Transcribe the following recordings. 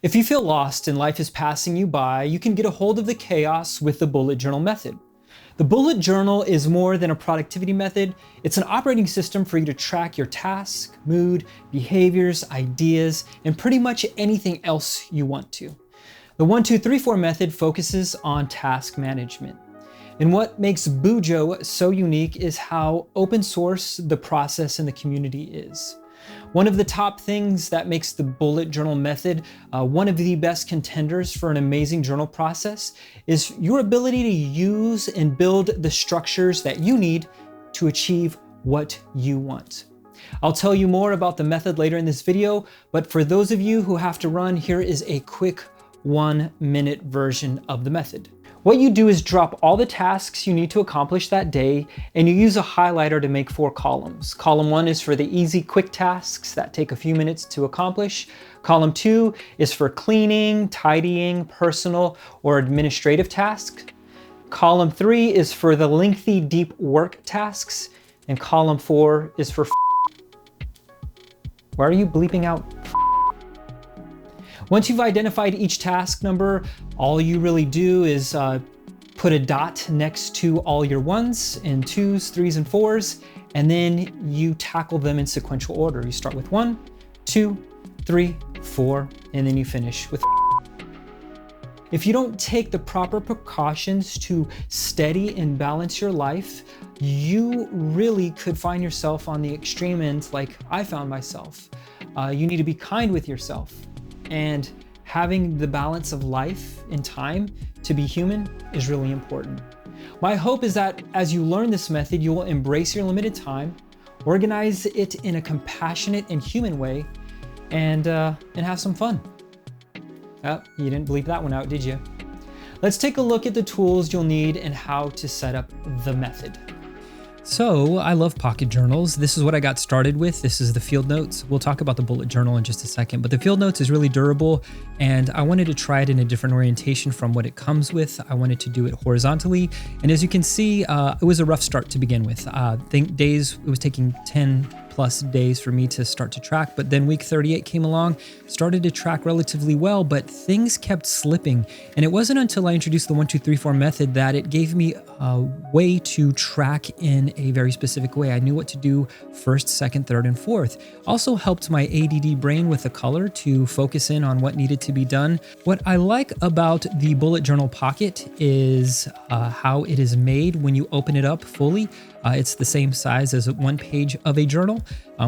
If you feel lost and life is passing you by, you can get a hold of the chaos with the bullet journal method. The bullet journal is more than a productivity method. It's an operating system for you to track your tasks, mood, behaviors, ideas, and pretty much anything else you want to. The 1, 2, 3, 4 method focuses on task management. And what makes Bujo so unique is how open source the process and the community is. One of the top things that makes the bullet journal method one of the best contenders for an amazing journal process is your ability to use and build the structures that you need to achieve what you want. I'll tell you more about the method later in this video, but for those of you who have to run, here is a quick 1-minute version of the method. What you do is drop all the tasks you need to accomplish that day, and you use a highlighter to make 4 columns. Column 1 is for the easy, quick tasks that take a few minutes to accomplish. Column 2 is for cleaning, tidying, personal, or administrative tasks. Column 3 is for the lengthy, deep work tasks. And column 4 is for Why are you bleeping out? Once you've identified each task number, all you really do is put a dot next to all your 1s and 2s, 3s, and 4s, and then you tackle them in sequential order. You start with 1, 2, 3, 4, and then you finish with If you don't take the proper precautions to steady and balance your life, you really could find yourself on the extreme end like I found myself. You need to be kind with yourself. And having the balance of life and time to be human is really important. My hope is that as you learn this method, you will embrace your limited time, organize it in a compassionate and human way, and have some fun. Oh, you didn't bleep that one out, did you? Let's take a look at the tools you'll need and how to set up the method. So I love pocket journals. This is what I got started with. This is the field notes. We'll talk about the bullet journal in just a second, but the field notes is really durable, and I wanted to try it in a different orientation from what it comes with. I wanted to do it horizontally. And as you can see, it was a rough start to begin with. It was taking 10 plus days for me to start to track, but then week 38 came along, started to track relatively well, but things kept slipping. And it wasn't until I introduced the 1, 2, 3, 4 method that it gave me a way to track in a very specific way. I knew what to do first, second, third, and fourth. Also helped my ADD brain with the color to focus in on what needed to be done. What I like about the bullet journal pocket is how it is made when you open it up fully. It's the same size as 1 page of a journal,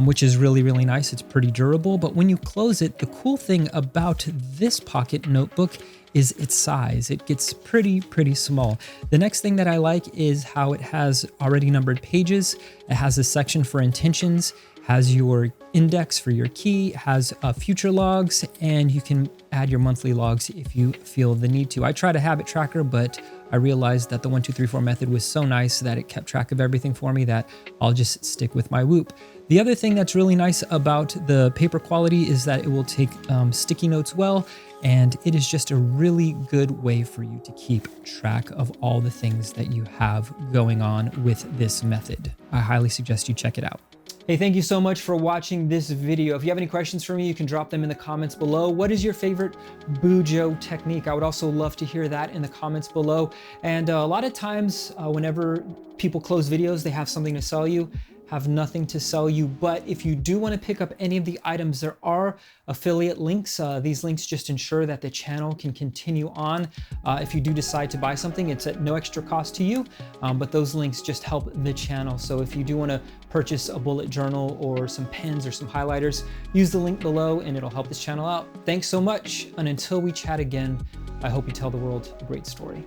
which is really, really nice. It's pretty durable, but when you close it, the cool thing about this pocket notebook is its size. It gets pretty small. The next thing that I like is how it has already numbered pages. It has a section for intentions, has your index for your key, has future logs, and you can add your monthly logs if you feel the need to. I tried a habit tracker, but I realized that the 1, 2, 3, 4 method was so nice that it kept track of everything for me that I'll just stick with my Whoop. The other thing that's really nice about the paper quality is that it will take sticky notes well, and it is just a really good way for you to keep track of all the things that you have going on with this method. I highly suggest you check it out. Hey, thank you so much for watching this video. If you have any questions for me, you can drop them in the comments below. What is your favorite Bujo technique? I would also love to hear that in the comments below. And a lot of times whenever people close videos, they have something to sell you. Have nothing to sell you, but if you do want to pick up any of the items, there are affiliate links. These links just ensure that the channel can continue on. If you do decide to buy something, it's at no extra cost to you, but those links just help the channel. So if you do want to purchase a bullet journal or some pens or some highlighters, use the link below and it'll help this channel out. Thanks so much, and until we chat again, I hope you tell the world a great story.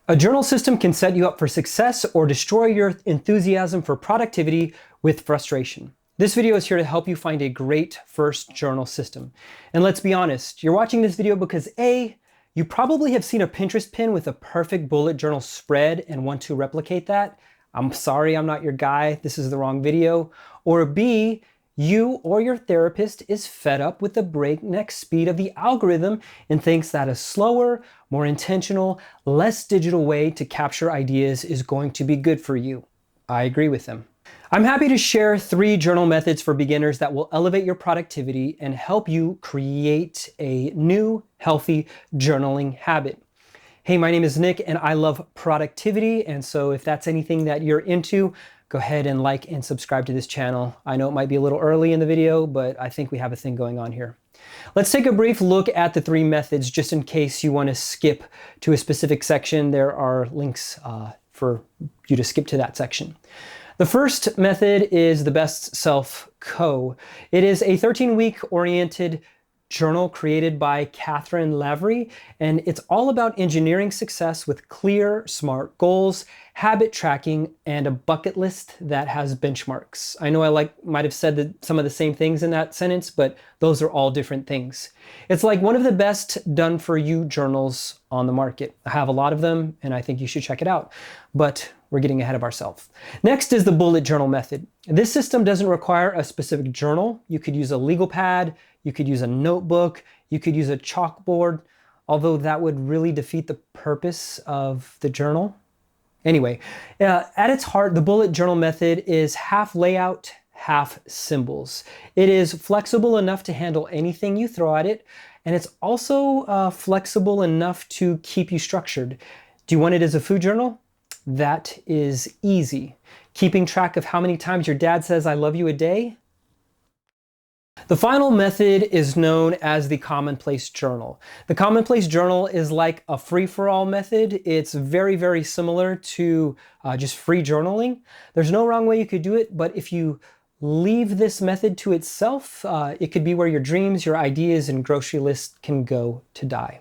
A journal system can set you up for success or destroy your enthusiasm for productivity with frustration. This video is here to help you find a great first journal system. And let's be honest, you're watching this video because A, you probably have seen a Pinterest pin with a perfect bullet journal spread and want to replicate that. I'm sorry, I'm not your guy. This is the wrong video. Or B, you or your therapist is fed up with the breakneck speed of the algorithm and thinks that a slower, more intentional, less digital way to capture ideas is going to be good for you. I agree with them. I'm happy to share 3 journal methods for beginners that will elevate your productivity and help you create a new, healthy journaling habit. Hey, my name is Nick and I love productivity, and so if that's anything that you're into, go ahead and like and subscribe to this channel. I know it might be a little early in the video, but I think we have a thing going on here. Let's take a brief look at the 3 methods just in case you want to skip to a specific section. There are links for you to skip to that section. The first method is the Best Self Co. It is a 13-week oriented journal created by Catherine Lavery, and it's all about engineering success with clear, smart goals, habit tracking, and a bucket list that has benchmarks. I know I might have said some of the same things in that sentence, but those are all different things. It's like one of the best done-for-you journals on the market. I have a lot of them, and I think you should check it out, but we're getting ahead of ourselves. Next is the bullet journal method. This system doesn't require a specific journal. You could use a legal pad, you could use a notebook, you could use a chalkboard, although that would really defeat the purpose of the journal. Anyway, at its heart, the bullet journal method is half layout, half symbols. It is flexible enough to handle anything you throw at it, and it's also flexible enough to keep you structured. Do you want it as a food journal? That is easy. Keeping track of how many times your dad says I love you a day? The final method is known as the commonplace journal. The commonplace journal is like a free-for-all method. It's very, very similar to just free journaling. There's no wrong way you could do it, but if you leave this method to itself, it could be where your dreams, your ideas, and grocery list can go to die.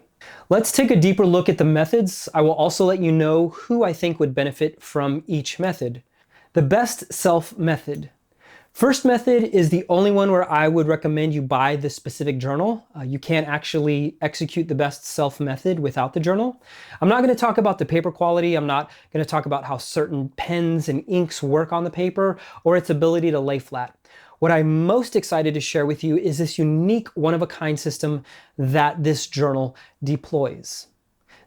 Let's take a deeper look at the methods. I will also let you know who I think would benefit from each method. The Best Self method. First method is the only one where I would recommend you buy the specific journal. You can't actually execute the Best Self method without the journal. I'm not going to talk about the paper quality. I'm not going to talk about how certain pens and inks work on the paper or its ability to lay flat. What I'm most excited to share with you is this unique one-of-a-kind system that this journal deploys.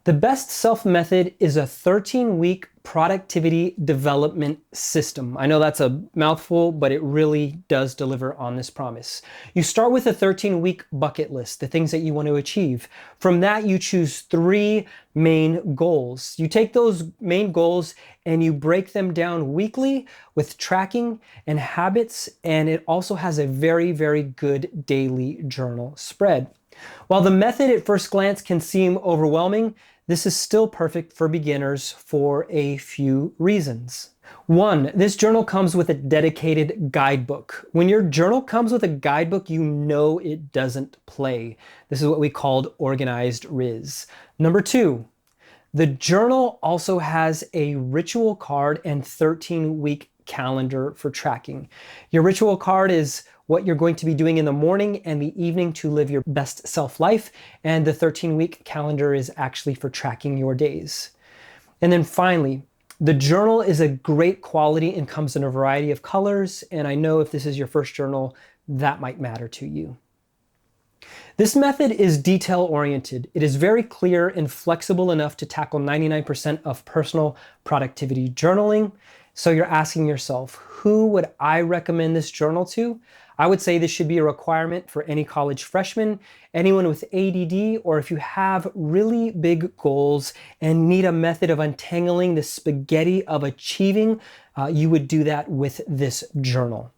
The Best Self method is a 13-week productivity development system. I know that's a mouthful, but it really does deliver on this promise. You start with a 13-week bucket list, the things that you want to achieve. From that, you choose 3 main goals. You take those main goals and you break them down weekly with tracking and habits, and it also has a very, very good daily journal spread. While the method at first glance can seem overwhelming, this is still perfect for beginners for a few reasons. 1, this journal comes with a dedicated guidebook. When your journal comes with a guidebook, you know it doesn't play. This is what we called organized Riz. Number 2, the journal also has a ritual card and 13-week calendar for tracking. Your ritual card is what you're going to be doing in the morning and the evening to live your best self life, and the 13-week calendar is actually for tracking your days. And then finally, the journal is a great quality and comes in a variety of colors, and I know if this is your first journal, that might matter to you. This method is detail-oriented. It is very clear and flexible enough to tackle 99% of personal productivity journaling. So you're asking yourself, who would I recommend this journal to? I would say this should be a requirement for any college freshman, anyone with ADD, or if you have really big goals and need a method of untangling the spaghetti of achieving, you would do that with this journal.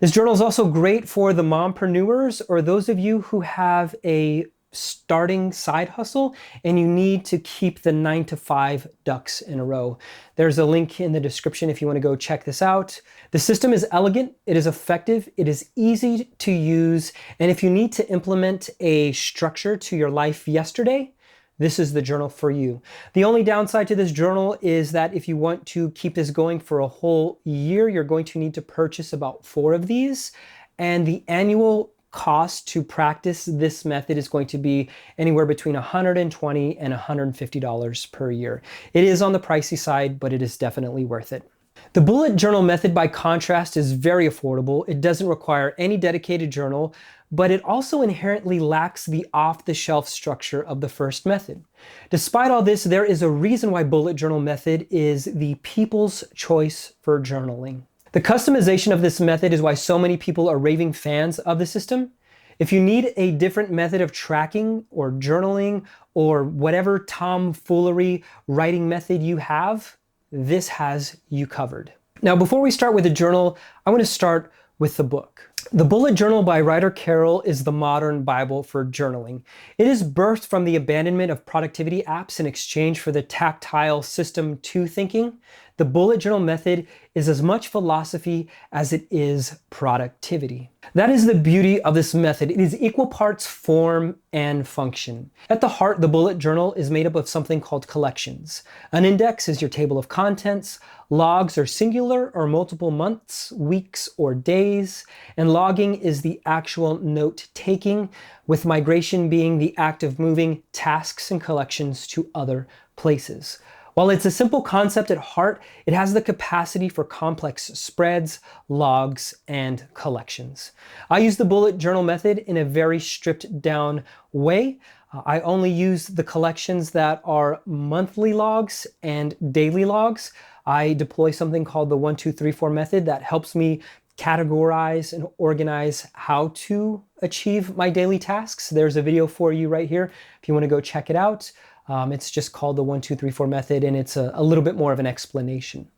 This journal is also great for the mompreneurs or those of you who have a starting side hustle and you need to keep the 9 to 5 ducks in a row. There's a link in the description if you want to go check this out. The system is elegant, it is effective, it is easy to use, and if you need to implement a structure to your life yesterday, this is the journal for you. The only downside to this journal is that if you want to keep this going for a whole year, you're going to need to purchase about 4 of these, and the annual cost to practice this method is going to be anywhere between $120 and $150 per year. It is on the pricey side, but it is definitely worth it. The bullet journal method, by contrast, is very affordable. It doesn't require any dedicated journal, but it also inherently lacks the off-the-shelf structure of the first method. Despite all this, there is a reason why bullet journal method is the people's choice for journaling. The customization of this method is why so many people are raving fans of the system. If you need a different method of tracking or journaling or whatever tomfoolery writing method you have, this has you covered. Now, before we start with the journal, I want to start with the book. The Bullet Journal by Ryder Carroll is the modern Bible for journaling. It is birthed from the abandonment of productivity apps in exchange for the tactile System 2 thinking. The bullet journal method is as much philosophy as it is productivity. That is the beauty of this method. It is equal parts form and function. At the heart, the bullet journal is made up of something called collections. An index is your table of contents. Logs are singular or multiple months, weeks, or days. And logging is the actual note taking, with migration being the act of moving tasks and collections to other places. While it's a simple concept at heart, it has the capacity for complex spreads, logs, and collections. I use the bullet journal method in a very stripped down way. I only use the collections that are monthly logs and daily logs. I deploy something called the 1, 2, 3, 4 method that helps me categorize and organize how to achieve my daily tasks. There's a video for you right here if you want to go check it out. It's just called the 1, 2, 3, 4 method, and it's a little bit more of an explanation.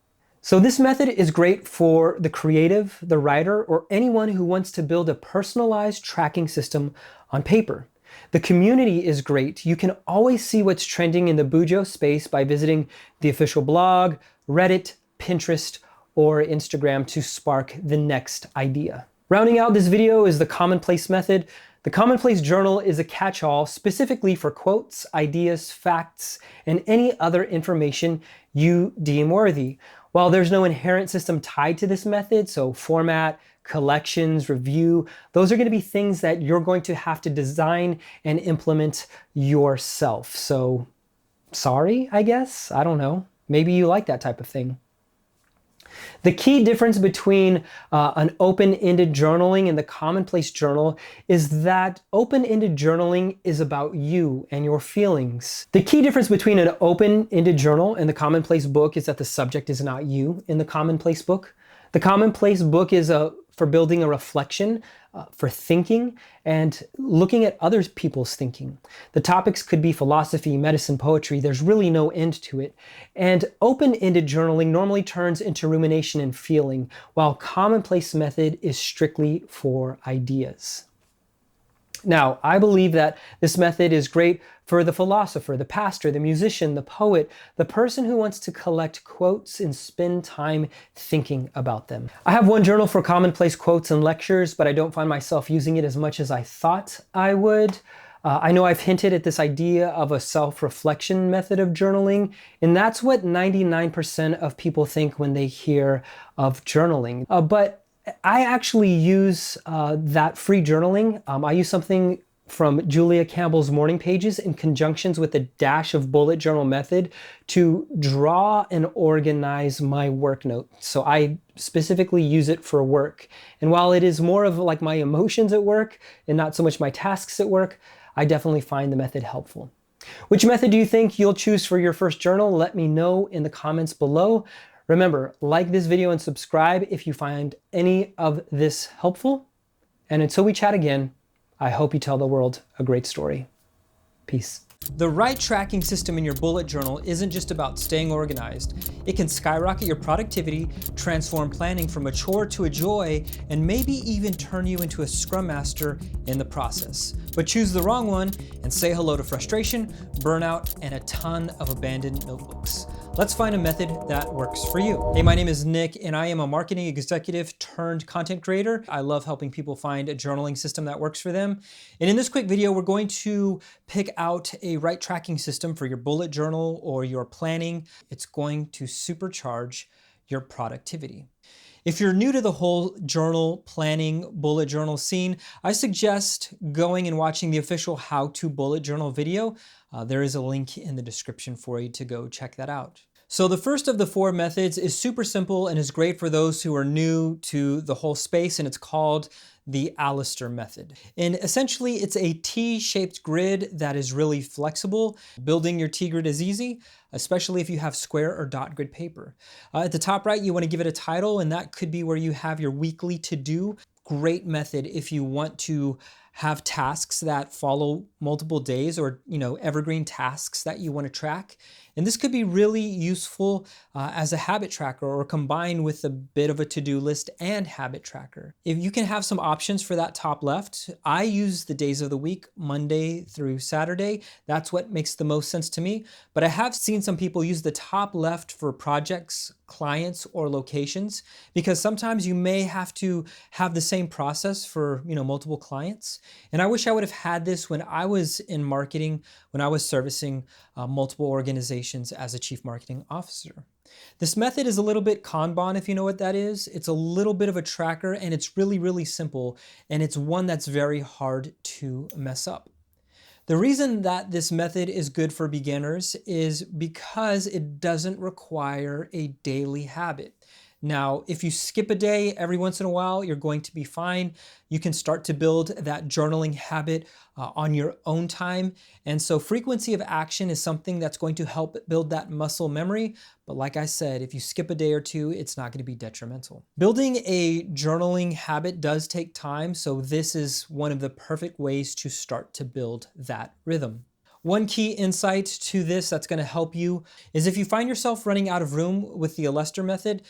So this method is great for the creative, the writer, or anyone who wants to build a personalized tracking system on paper. The community is great. You can always see what's trending in the Bujo space by visiting the official blog, Reddit, Pinterest, or Instagram to spark the next idea. Rounding out this video is the commonplace method. The commonplace journal is a catch-all specifically for quotes, ideas, facts, and any other information you deem worthy. While there's no inherent system tied to this method, so format, collections, review, those are going to be things that you're going to have to design and implement yourself. So sorry, I guess. I don't know. Maybe you like that type of thing. The key difference between an open-ended journaling and the commonplace journal is that open-ended journaling is about you and your feelings. The key difference between an open-ended journal and the commonplace book is that the subject is not you in the commonplace book. The commonplace book is for building a reflection, for thinking, and looking at other people's thinking. The topics could be philosophy, medicine, poetry. There's really no end to it. And open-ended journaling normally turns into rumination and feeling, while commonplace method is strictly for ideas. Now, I believe that this method is great for the philosopher, the pastor, the musician, the poet, the person who wants to collect quotes and spend time thinking about them. I have one journal for commonplace quotes and lectures, but I don't find myself using it as much as I thought I would. I know I've hinted at this idea of a self-reflection method of journaling, and that's what 99% of people think when they hear of journaling. But I actually use that free journaling. I use something from Julia Campbell's morning pages in conjunctions with a dash of bullet journal method to draw and organize my work notes. So I specifically use it for work. And while it is more of like my emotions at work and not so much my tasks at work, I definitely find the method helpful. Which method do you think you'll choose for your first journal? Let me know in the comments below. Remember, like this video and subscribe if you find any of this helpful. And until we chat again, I hope you tell the world a great story. Peace. The right tracking system in your bullet journal isn't just about staying organized. It can skyrocket your productivity, transform planning from a chore to a joy, and maybe even turn you into a scrum master in the process. But choose the wrong one and say hello to frustration, burnout, and a ton of abandoned notebooks. Let's find a method that works for you. Hey, my name is Nick, and I am a marketing executive turned content creator. I love helping people find a journaling system that works for them. And in this quick video, we're going to pick out a right tracking system for your bullet journal or your planning. It's going to supercharge your productivity. If you're new to the whole journal planning, bullet journal scene, I suggest going and watching the official How to Bullet Journal video. There is a link in the description for you to go check that out. So the first of the 4 methods is super simple and is great for those who are new to the whole space, and it's called the Alistair method. And essentially, it's a T-shaped grid that is really flexible. Building your T-grid is easy, especially if you have square or dot grid paper. At the top right, you want to give it a title, and that could be where you have your weekly to-do. Great method if you want to have tasks that follow multiple days, or evergreen tasks that you want to track. And this could be really useful as a habit tracker, or combined with a bit of a to-do list and habit tracker. If you can have some options for that top left, I use the days of the week, Monday through Saturday. That's what makes the most sense to me. But I have seen some people use the top left for projects, clients, or locations, because sometimes you may have to have the same process for multiple clients. And I wish I would have had this when I was in marketing, when I was servicing multiple organizations as a chief marketing officer. This method is a little bit Kanban, if you know what that is. It's a little bit of a tracker, and it's really, really simple. And it's one that's very hard to mess up. The reason that this method is good for beginners is because it doesn't require a daily habit. Now, if you skip a day every once in a while, you're going to be fine. You can start to build that journaling habit on your own time. And so frequency of action is something that's going to help build that muscle memory. But like I said, if you skip a day or two, it's not going to be detrimental. Building a journaling habit does take time, so this is one of the perfect ways to start to build that rhythm. One key insight to this that's going to help you is if you find yourself running out of room with the Alistair method,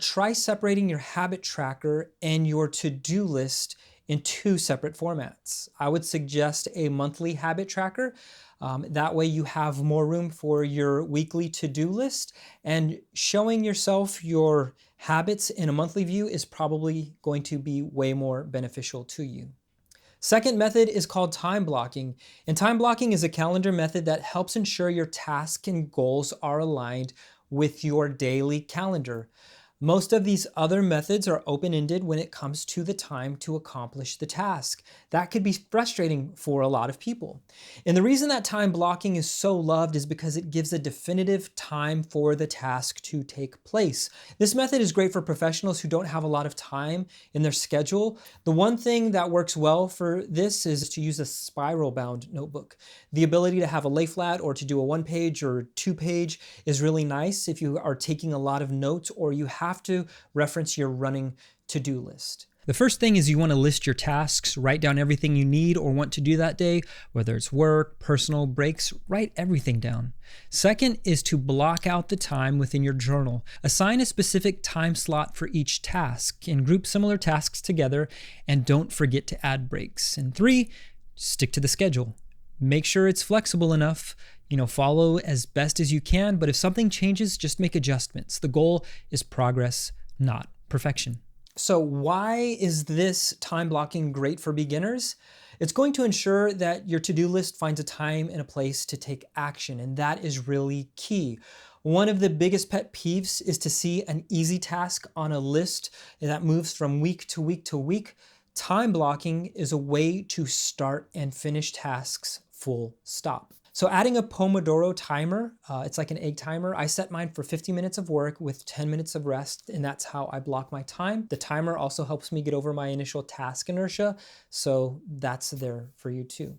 try separating your habit tracker and your to-do list in two separate formats. I would suggest a monthly habit tracker. That way you have more room for your weekly to-do list, and showing yourself your habits in a monthly view is probably going to be way more beneficial to you. Second method is called time blocking. And time blocking is a calendar method that helps ensure your tasks and goals are aligned with your daily calendar. Most of these other methods are open-ended when it comes to the time to accomplish the task. That could be frustrating for a lot of people. And the reason that time blocking is so loved is because it gives a definitive time for the task to take place. This method is great for professionals who don't have a lot of time in their schedule. The one thing that works well for this is to use a spiral-bound notebook. The ability to have a lay flat or to do a 1-page or 2-page is really nice if you are taking a lot of notes or you have to reference your running to-do list. The first thing is you want to list your tasks, write down everything you need or want to do that day, whether it's work, personal, breaks, write everything down. Second is to block out the time within your journal. Assign a specific time slot for each task and group similar tasks together, and don't forget to add breaks. And 3, stick to the schedule. Make sure it's flexible enough. Follow as best as you can, but if something changes, just make adjustments. The goal is progress, not perfection. So why is this time blocking great for beginners? It's going to ensure that your to-do list finds a time and a place to take action, and that is really key. One of the biggest pet peeves is to see an easy task on a list that moves from week to week to week. Time blocking is a way to start and finish tasks full stop. So adding a Pomodoro timer, it's like an egg timer. I set mine for 50 minutes of work with 10 minutes of rest, and that's how I block my time. The timer also helps me get over my initial task inertia, so that's there for you too.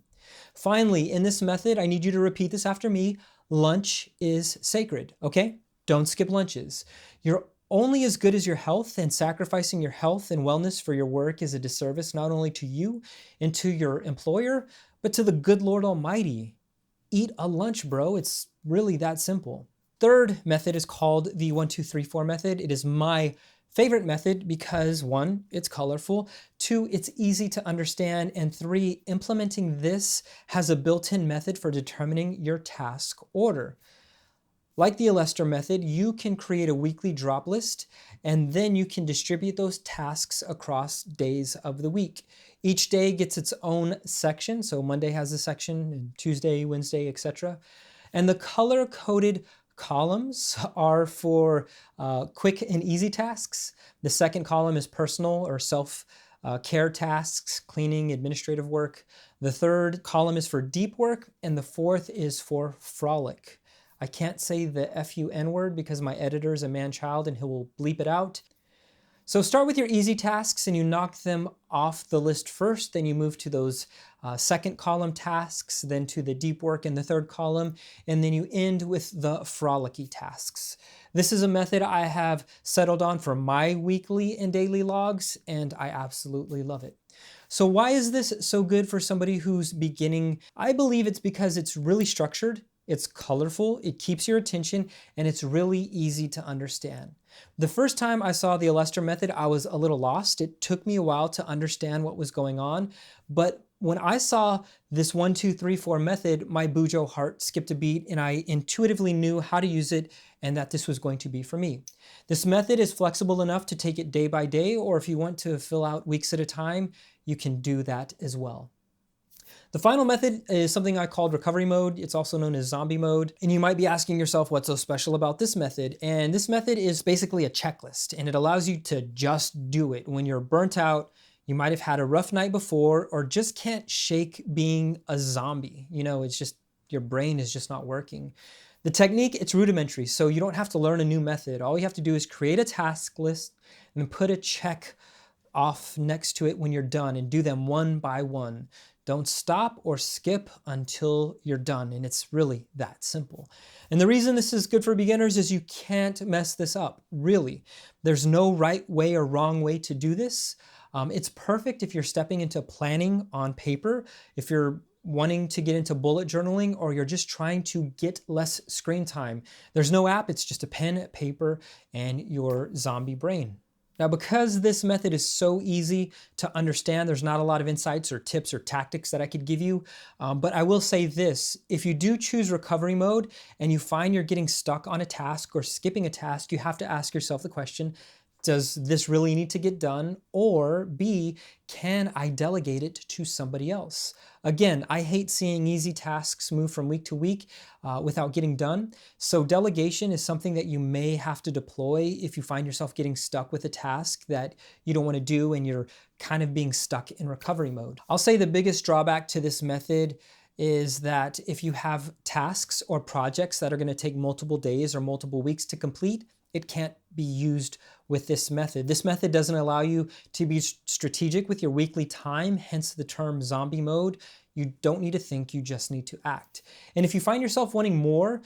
Finally, in this method, I need you to repeat this after me. Lunch is sacred, okay? Don't skip lunches. You're only as good as your health, and sacrificing your health and wellness for your work is a disservice not only to you and to your employer, but to the good Lord Almighty. Eat a lunch, bro. It's really that simple. Third method is called the 1, 2, 3, 4 method. It is my favorite method because 1, it's colorful, 2, it's easy to understand, and 3, implementing this has a built-in method for determining your task order. Like the Alistair method, you can create a weekly drop list, and then you can distribute those tasks across days of the week. Each day gets its own section, so Monday has a section, and Tuesday, Wednesday, etc. And the color-coded columns are for quick and easy tasks. The second column is personal or self-care tasks, cleaning, administrative work. The third column is for deep work, and the fourth is for frolic. I can't say the F-U-N word because my editor is a man-child and he will bleep it out. So start with your easy tasks and you knock them off the list first, then you move to those second column tasks, then to the deep work in the third column, and then you end with the frolicky tasks. This is a method I have settled on for my weekly and daily logs, and I absolutely love it. So why is this so good for somebody who's beginning? I believe it's because it's really structured, it's colorful, it keeps your attention, and it's really easy to understand. The first time I saw the Alester method, I was a little lost. It took me a while to understand what was going on, but when I saw this 1, 2, 3, 4 method, my Bujo heart skipped a beat and I intuitively knew how to use it and that this was going to be for me. This method is flexible enough to take it day by day, or if you want to fill out weeks at a time, you can do that as well. The final method is something I called recovery mode. It's also known as zombie mode. And you might be asking yourself what's so special about this method. And this method is basically a checklist and it allows you to just do it. When you're burnt out, you might have had a rough night before or just can't shake being a zombie. You know, it's just your brain is just not working. The technique, it's rudimentary, so you don't have to learn a new method. All you have to do is create a task list and then put a check off next to it when you're done and do them one by one. Don't stop or skip until you're done, and it's really that simple. And the reason this is good for beginners is you can't mess this up, really. There's no right way or wrong way to do this. It's perfect if you're stepping into planning on paper, if you're wanting to get into bullet journaling, or you're just trying to get less screen time. There's no app, it's just a pen, paper, and your zombie brain. Now, because this method is so easy to understand, there's not a lot of insights or tips or tactics that I could give you, but I will say this: if you do choose recovery mode and you find you're getting stuck on a task or skipping a task, you have to ask yourself the question, does this really need to get done? Or B, can I delegate it to somebody else? Again, I hate seeing easy tasks move from week to week without getting done. So delegation is something that you may have to deploy if you find yourself getting stuck with a task that you don't want to do and you're kind of being stuck in recovery mode. I'll say the biggest drawback to this method is that if you have tasks or projects that are going to take multiple days or multiple weeks to complete, it can't be used with this method. This method doesn't allow you to be strategic with your weekly time, hence the term zombie mode. You don't need to think, you just need to act. And if you find yourself wanting more,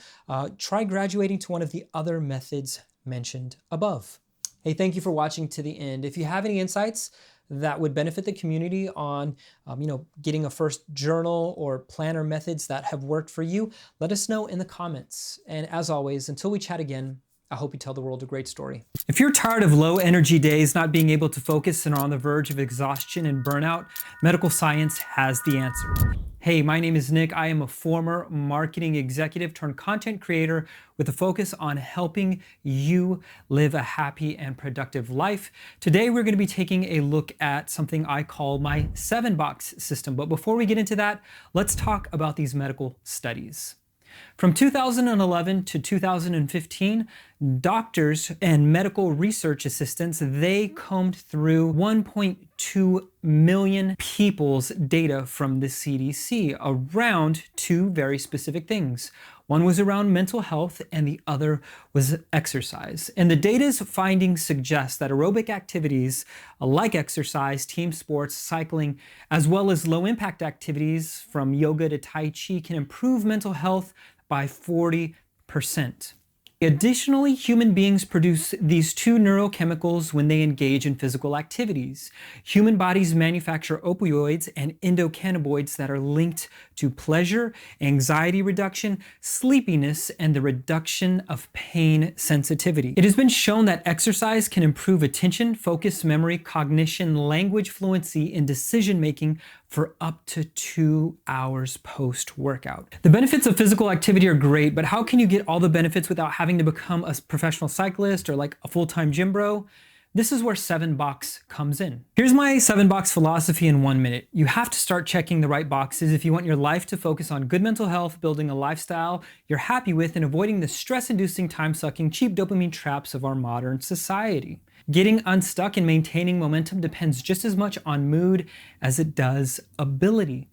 try graduating to one of the other methods mentioned above. Hey, thank you for watching to the end. If you have any insights that would benefit the community on getting a first journal or planner methods that have worked for you, let us know in the comments. And as always, until we chat again, I hope you tell the world a great story. If you're tired of low energy days, not being able to focus and are on the verge of exhaustion and burnout, medical science has the answer. Hey, my name is Nick. I am a former marketing executive turned content creator with a focus on helping you live a happy and productive life. Today, we're going to be taking a look at something I call my 7-box system. But before we get into that, let's talk about these medical studies. From 2011 to 2015, doctors and medical research assistants, they combed through 1.2 million people's data from the CDC around two very specific things. One was around mental health and the other was exercise. And the data's findings suggest that aerobic activities like exercise, team sports, cycling, as well as low impact activities from yoga to Tai Chi can improve mental health by 40%. Additionally, human beings produce these two neurochemicals when they engage in physical activities. Human bodies manufacture opioids and endocannabinoids that are linked to pleasure, anxiety reduction, sleepiness, and the reduction of pain sensitivity. It has been shown that exercise can improve attention, focus, memory, cognition, language fluency, and decision-making for up to 2 hours post-workout. The benefits of physical activity are great, but how can you get all the benefits without having to become a professional cyclist or like a full-time gym bro? This is where 7-box comes in. Here's my 7-box philosophy in 1 minute. You have to start checking the right boxes if you want your life to focus on good mental health, building a lifestyle you're happy with, and avoiding the stress-inducing, time-sucking, cheap dopamine traps of our modern society. Getting unstuck and maintaining momentum depends just as much on mood as it does ability.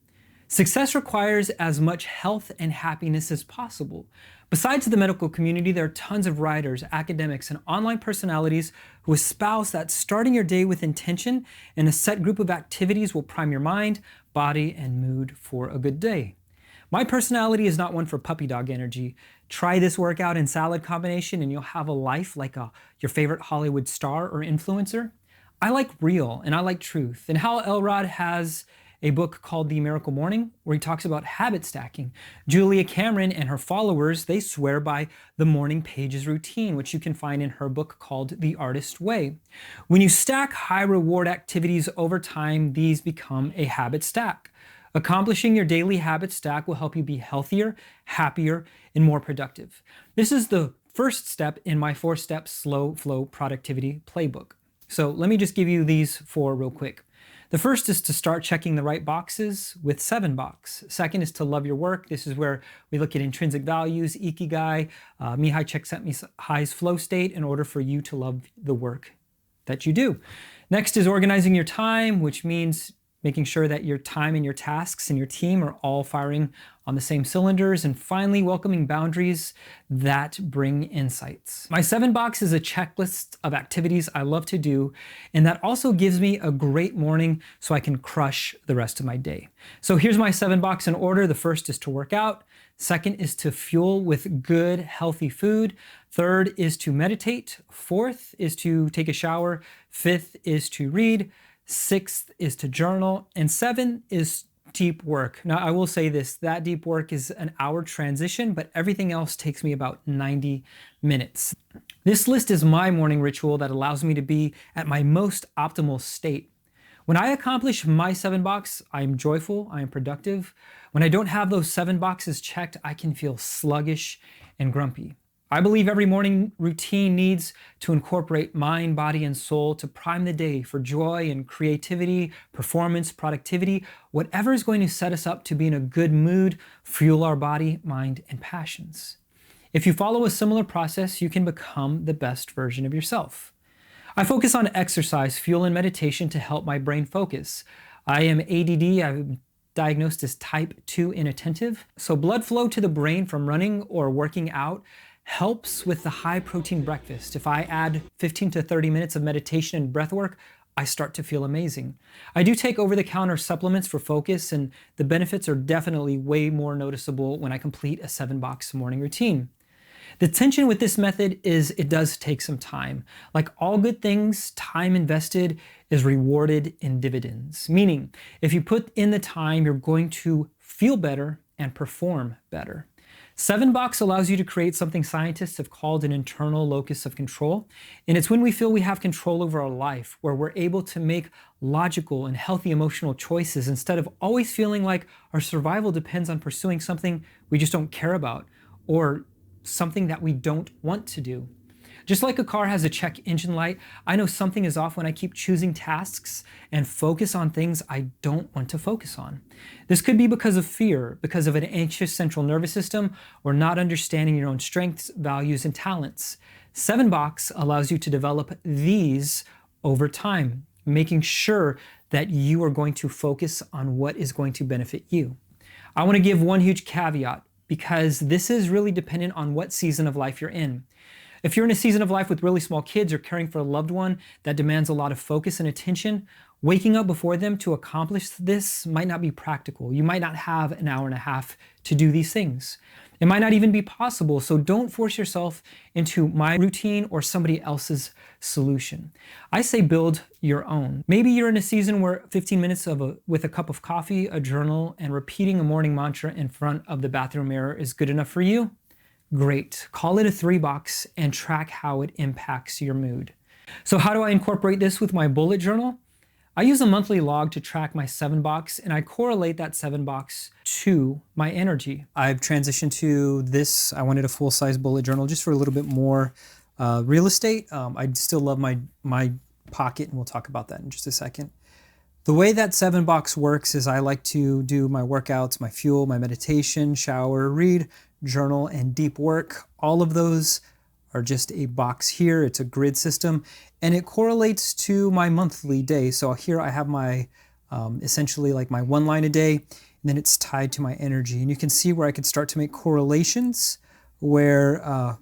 Success requires as much health and happiness as possible. Besides the medical community, there are tons of writers, academics, and online personalities who espouse that starting your day with intention and a set group of activities will prime your mind, body, and mood for a good day. My personality is not one for puppy dog energy. Try this workout and salad combination and you'll have a life like your favorite Hollywood star or influencer. I like real and I like truth. And Hal Elrod has a book called The Miracle Morning, where he talks about habit stacking. Julia Cameron and her followers, they swear by the morning pages routine, which you can find in her book called The Artist Way. When you stack high reward activities over time, these become a habit stack. Accomplishing your daily habit stack will help you be healthier, happier, and more productive. This is the first step in my 4-step slow flow productivity playbook. So let me just give you these 4 real quick. The first is to start checking the right boxes with 7 box. Second is to love your work. This is where we look at intrinsic values, ikigai, Mihai Csikszentmihalyi's flow state in order for you to love the work that you do. Next is organizing your time, which means making sure that your time and your tasks and your team are all firing on the same cylinders. And finally, welcoming boundaries that bring insights. My 7 box is a checklist of activities I love to do, and that also gives me a great morning so I can crush the rest of my day. So here's my 7 box in order. The first is to work out. Second is to fuel with good, healthy food. Third is to meditate. Fourth is to take a shower. Fifth is to read. 6th is to journal, and 7 is deep work. Now, I will say this, that deep work is an hour transition, but everything else takes me about 90 minutes. This list is my morning ritual that allows me to be at my most optimal state. When I accomplish my 7 box, I am joyful, I am productive. When I don't have those 7 boxes checked, I can feel sluggish and grumpy. I believe every morning routine needs to incorporate mind, body, and soul to prime the day for joy and creativity, performance, productivity, whatever is going to set us up to be in a good mood, fuel our body, mind, and passions. If you follow a similar process, you can become the best version of yourself. I focus on exercise, fuel, and meditation to help my brain focus. I am ADD, I'm diagnosed as type 2 inattentive, so blood flow to the brain from running or working out helps with the high protein breakfast. If I add 15 to 30 minutes of meditation and breath work, I start to feel amazing. I do take over-the-counter supplements for focus, and the benefits are definitely way more noticeable when I complete a 7-box morning routine. The tension with this method is it does take some time. Like all good things, time invested is rewarded in dividends. Meaning, if you put in the time, you're going to feel better and perform better. 7-box allows you to create something scientists have called an internal locus of control. And it's when we feel we have control over our life, where we're able to make logical and healthy emotional choices instead of always feeling like our survival depends on pursuing something we just don't care about or something that we don't want to do. Just like a car has a check engine light, I know something is off when I keep choosing tasks and focus on things I don't want to focus on. This could be because of fear, because of an anxious central nervous system, or not understanding your own strengths, values, and talents. 7-box allows you to develop these over time, making sure that you are going to focus on what is going to benefit you. I want to give one huge caveat, because this is really dependent on what season of life you're in. If you're in a season of life with really small kids or caring for a loved one that demands a lot of focus and attention, waking up before them to accomplish this might not be practical. You might not have an hour and a half to do these things. It might not even be possible, so don't force yourself into my routine or somebody else's solution. I say build your own. Maybe you're in a season where 15 minutes with a cup of coffee, a journal, and repeating a morning mantra in front of the bathroom mirror is good enough for you. Great. Call it a 3-box and track how it impacts your mood. So how do I incorporate this with my bullet journal? I use a monthly log to track my 7-box, and I correlate that 7-box to my energy. I've transitioned to this. I wanted a full-size bullet journal just for a little bit more real estate. I still love my pocket, and we'll talk about that in just a second. The way that 7-box works is I like to do my workouts, my fuel, my meditation, shower, read, journal, and deep work. All of those are just a box here. It's a grid system, and it correlates to my monthly day. So here I have my essentially like my 1 line a day. and then it's tied to my energy. And you can see where I could start to make correlations where,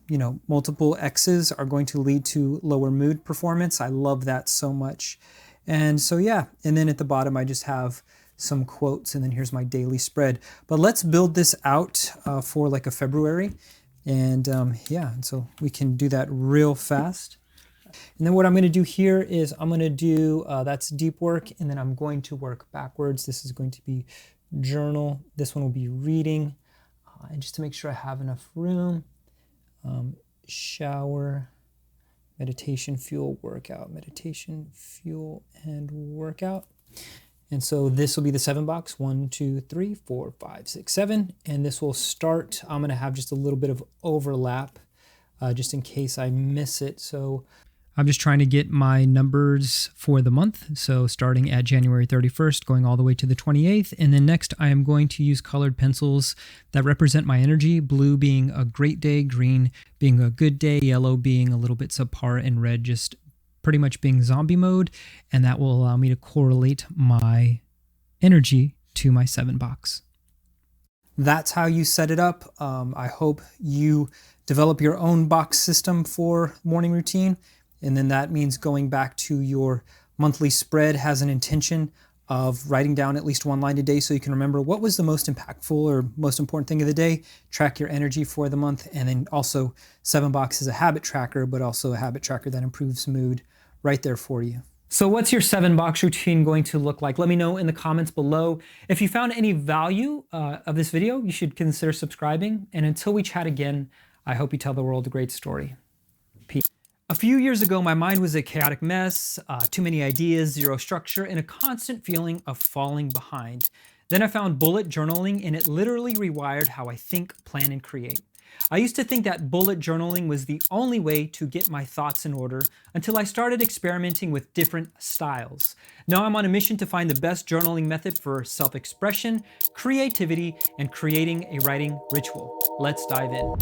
multiple X's are going to lead to lower mood performance. I love that so much. And so, yeah, and then at the bottom, I just have some quotes, and then here's my daily spread. But let's build this out for like a February. And and so we can do that real fast. And then what I'm going to do here is I'm going to do, that's deep work, and then I'm going to work backwards. This is going to be journal. This one will be reading. And just to make sure I have enough room, shower, meditation, fuel, workout, meditation, fuel, and workout. And so this will be the 7 box, 1, 2, 3, 4, 5, 6, 7. And this will start, I'm going to have just a little bit of overlap just in case I miss it. So I'm just trying to get my numbers for the month. So starting at January 31st, going all the way to the 28th. And then next I am going to use colored pencils that represent my energy, blue being a great day, green being a good day, yellow being a little bit subpar, and red just pretty much being zombie mode. And that will allow me to correlate my energy to my 7 box. That's how you set it up. I hope you develop your own box system for morning routine. And then that means going back to your monthly spread has an intention of writing down at least 1 line a day so you can remember what was the most impactful or most important thing of the day, track your energy for the month, and then also 7 box is a habit tracker, but also a habit tracker that improves mood right there for you. So what's your 7 box routine going to look like? Let me know in the comments below. If you found any value of this video, you should consider subscribing. And until we chat again, I hope you tell the world a great story. Peace. A few years ago, my mind was a chaotic mess, too many ideas, zero structure, and a constant feeling of falling behind. Then I found bullet journaling, and it literally rewired how I think, plan, and create. I used to think that bullet journaling was the only way to get my thoughts in order until I started experimenting with different styles. Now I'm on a mission to find the best journaling method for self-expression, creativity, and creating a writing ritual. Let's dive in.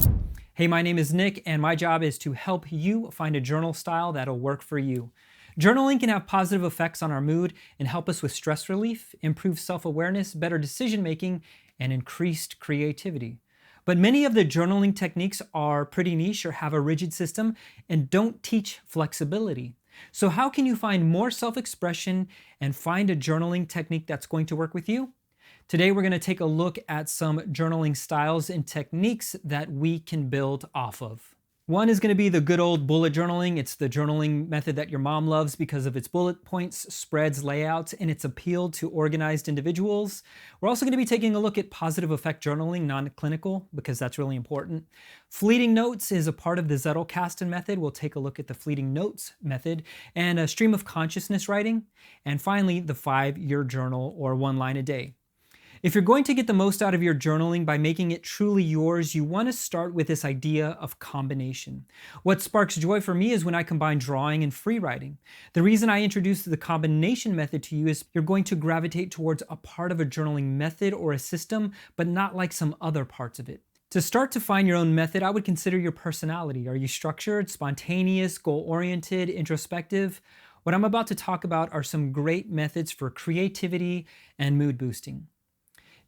Hey, my name is Nick, and my job is to help you find a journal style that'll work for you. Journaling can have positive effects on our mood and help us with stress relief, improve self-awareness, better decision-making, and increased creativity. But many of the journaling techniques are pretty niche or have a rigid system and don't teach flexibility. So how can you find more self-expression and find a journaling technique that's going to work with you? Today, we're going to take a look at some journaling styles and techniques that we can build off of. One is going to be the good old bullet journaling. It's the journaling method that your mom loves because of its bullet points, spreads, layouts, and its appeal to organized individuals. We're also going to be taking a look at positive effect journaling, non-clinical, because that's really important. Fleeting notes is a part of the Zettelkasten method. We'll take a look at the fleeting notes method, and a stream of consciousness writing. And finally, the 5-year journal, or 1 line a day. If you're going to get the most out of your journaling by making it truly yours, you want to start with this idea of combination. What sparks joy for me is when I combine drawing and free writing. The reason I introduced the combination method to you is you're going to gravitate towards a part of a journaling method or a system, but not like some other parts of it. To start to find your own method, I would consider your personality. Are you structured, spontaneous, goal-oriented, introspective? What I'm about to talk about are some great methods for creativity and mood boosting.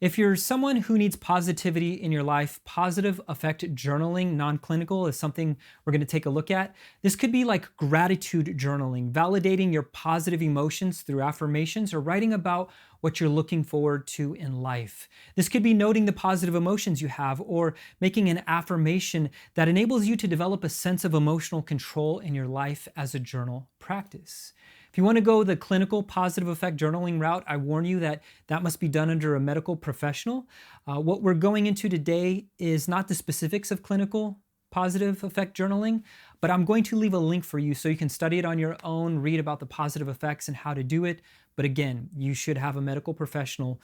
If you're someone who needs positivity in your life, positive effect journaling, non-clinical, is something we're going to take a look at. This could be like gratitude journaling, validating your positive emotions through affirmations or writing about what you're looking forward to in life. This could be noting the positive emotions you have or making an affirmation that enables you to develop a sense of emotional control in your life as a journal practice. If you want to go the clinical positive effect journaling route, I warn you that that must be done under a medical professional. What we're going into today is not the specifics of clinical positive effect journaling, but I'm going to leave a link for you so you can study it on your own, read about the positive effects and how to do it. But again, you should have a medical professional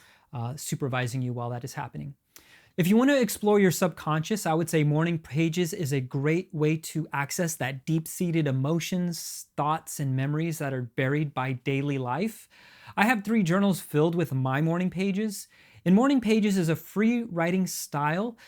supervising you while that is happening. If you want to explore your subconscious, I would say morning pages is a great way to access that deep-seated emotions, thoughts, and memories that are buried by daily life. I have 3 journals filled with my morning pages. And morning pages is a free writing style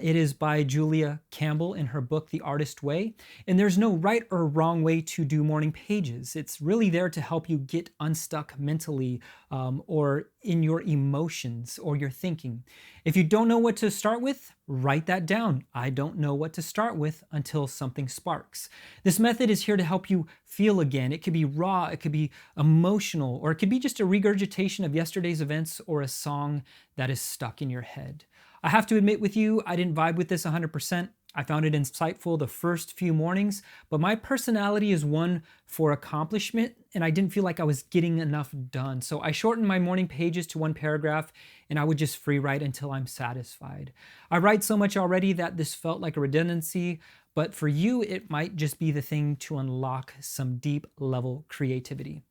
It is by Julia Campbell in her book, The Artist Way. And there's no right or wrong way to do morning pages. It's really there to help you get unstuck mentally or in your emotions or your thinking. If you don't know what to start with, write that down. I don't know what to start with until something sparks. This method is here to help you feel again. It could be raw, it could be emotional, or it could be just a regurgitation of yesterday's events or a song that is stuck in your head. I have to admit with you, I didn't vibe with this 100%. I found it insightful the first few mornings, but my personality is one for accomplishment, and I didn't feel like I was getting enough done. So I shortened my morning pages to one paragraph, and I would just free write until I'm satisfied. I write so much already that this felt like a redundancy, but for you, it might just be the thing to unlock some deep level creativity.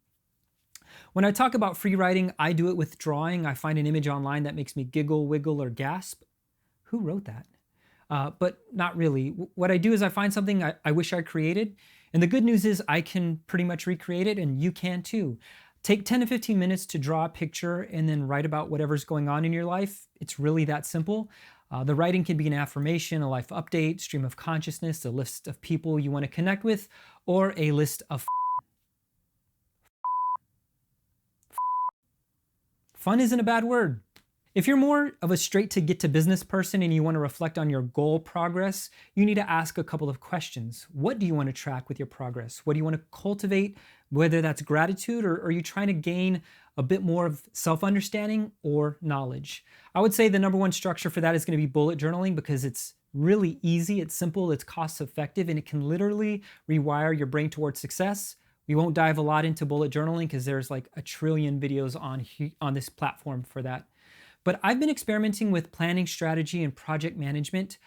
When I talk about free writing, I do it with drawing. I find an image online that makes me giggle, wiggle, or gasp. Who wrote that? But not really. What I do is I find something I wish I created, and the good news is I can pretty much recreate it, and you can too. Take 10 to 15 minutes to draw a picture and then write about whatever's going on in your life. It's really that simple. The writing can be an affirmation, a life update, stream of consciousness, a list of people you want to connect with, or a list of fun isn't a bad word. If you're more of a straight to get to business person and you want to reflect on your goal progress, you need to ask a couple of questions. What do you want to track with your progress? What do you want to cultivate? Whether that's gratitude or are you trying to gain a bit more of self-understanding or knowledge? I would say the number one structure for that is going to be bullet journaling because it's really easy, it's simple, it's cost effective, and it can literally rewire your brain towards success. We won't dive a lot into bullet journaling because there's like a trillion videos on this platform for that. But I've been experimenting with planning strategy and project management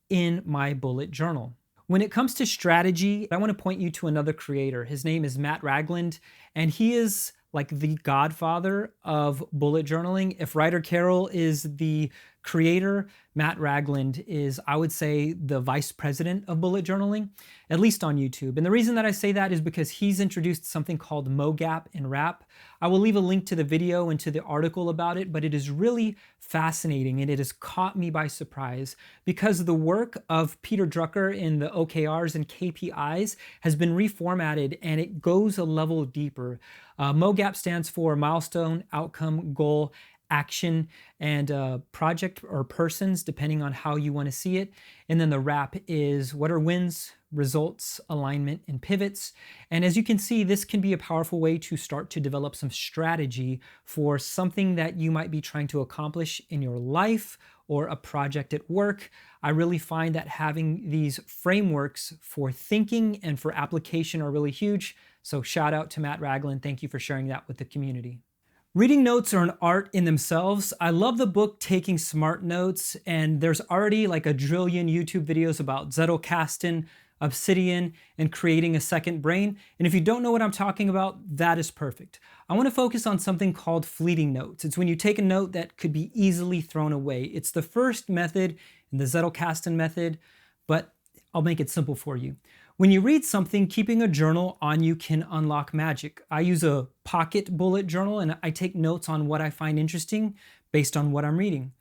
in my bullet journal. When it comes to strategy, I want to point you to another creator. His name is Matt Ragland, and he is like the godfather of bullet journaling. If Ryder Carroll is the creator, Matt Ragland is, I would say, the vice president of bullet journaling, at least on YouTube. And the reason that I say that is because he's introduced something called MoGap and RAP. I will leave a link to the video and to the article about it, but it is really fascinating and it has caught me by surprise because the work of Peter Drucker in the OKRs and KPIs has been reformatted and it goes a level deeper. MoGap stands for Milestone, Outcome, Goal, Action, and project or persons, depending on how you want to see it. And then the wrap is what are wins, results, alignment, and pivots. And as you can see, this can be a powerful way to start to develop some strategy for something that you might be trying to accomplish in your life or a project at work. I really find that having these frameworks for thinking and for application are really huge. So shout out to Matt Ragland. Thank you for sharing that with the community. Reading notes are an art in themselves. I love the book Taking Smart Notes, and there's already like a trillion YouTube videos about Zettelkasten, Obsidian, and creating a second brain. And if you don't know what I'm talking about, that is perfect. I want to focus on something called fleeting notes. It's when you take a note that could be easily thrown away. It's the first method in the Zettelkasten method, but I'll make it simple for you. When you read something, keeping a journal on you can unlock magic. I use a pocket bullet journal and I take notes on what I find interesting based on what I'm reading.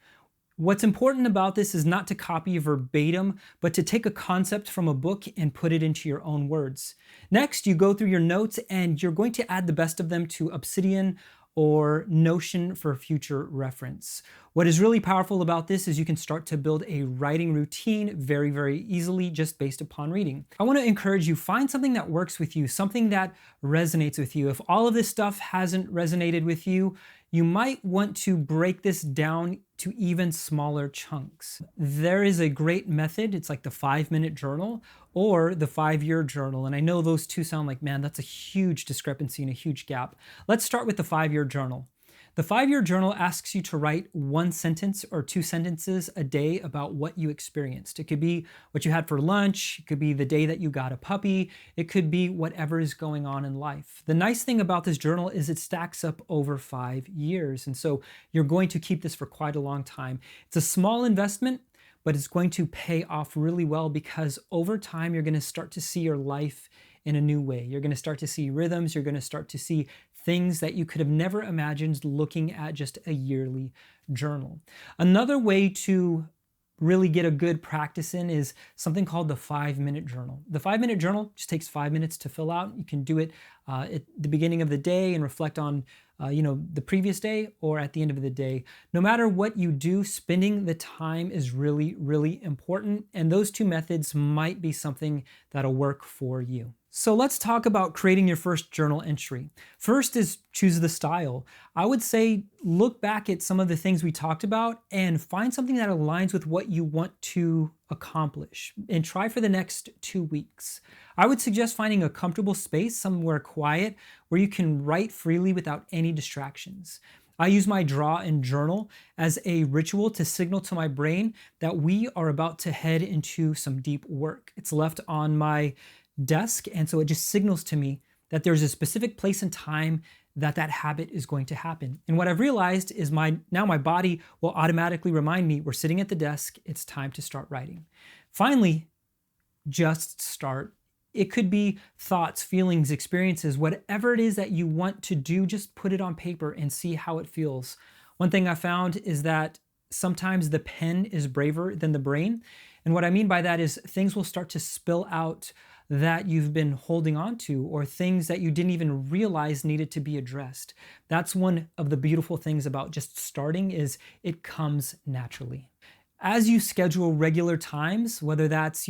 What's important about this is not to copy verbatim, but to take a concept from a book and put it into your own words. Next, you go through your notes and you're going to add the best of them to Obsidian or Notion for future reference. What is really powerful about this is you can start to build a writing routine very, very easily just based upon reading. I want to encourage you, find something that works with you, something that resonates with you. If all of this stuff hasn't resonated with you, you might want to break this down to even smaller chunks. There is a great method, it's like the 5-minute journal or the 5-year journal. And I know those two sound like, man, that's a huge discrepancy and a huge gap. Let's start with the 5-year journal. The 5-year journal asks you to write 1 sentence or 2 sentences a day about what you experienced. It could be what you had for lunch, it could be the day that you got a puppy, it could be whatever is going on in life. The nice thing about this journal is it stacks up over 5 years, and so you're going to keep this for quite a long time. It's a small investment, but it's going to pay off really well because over time you're going to start to see your life in a new way. You're going to start to see rhythms, you're going to start to see things that you could have never imagined looking at just a yearly journal. Another way to really get a good practice in is something called the 5-minute journal. The 5-minute journal just takes 5 minutes to fill out. You can do it at the beginning of the day and reflect on the previous day, or at the end of the day. No matter what you do, spending the time is really, really important. And those two methods might be something that'll work for you. So let's talk about creating your first journal entry. First is choose the style. I would say look back at some of the things we talked about and find something that aligns with what you want to accomplish, and try for the next 2 weeks. I would suggest finding a comfortable space, somewhere quiet, where you can write freely without any distractions. I use my draw and journal as a ritual to signal to my brain that we are about to head into some deep work. It's left on my desk, and so it just signals to me that there's a specific place and time that habit is going to happen. And what I've realized is now my body will automatically remind me we're sitting at the desk, it's time to start writing. Finally, just start. It could be thoughts, feelings, experiences, whatever it is that you want to do, just put it on paper and see how it feels. One thing I found is that sometimes the pen is braver than the brain. And what I mean by that is things will start to spill out that you've been holding on to, or things that you didn't even realize needed to be addressed. That's one of the beautiful things about just starting, is it comes naturally. As you schedule regular times, whether that's,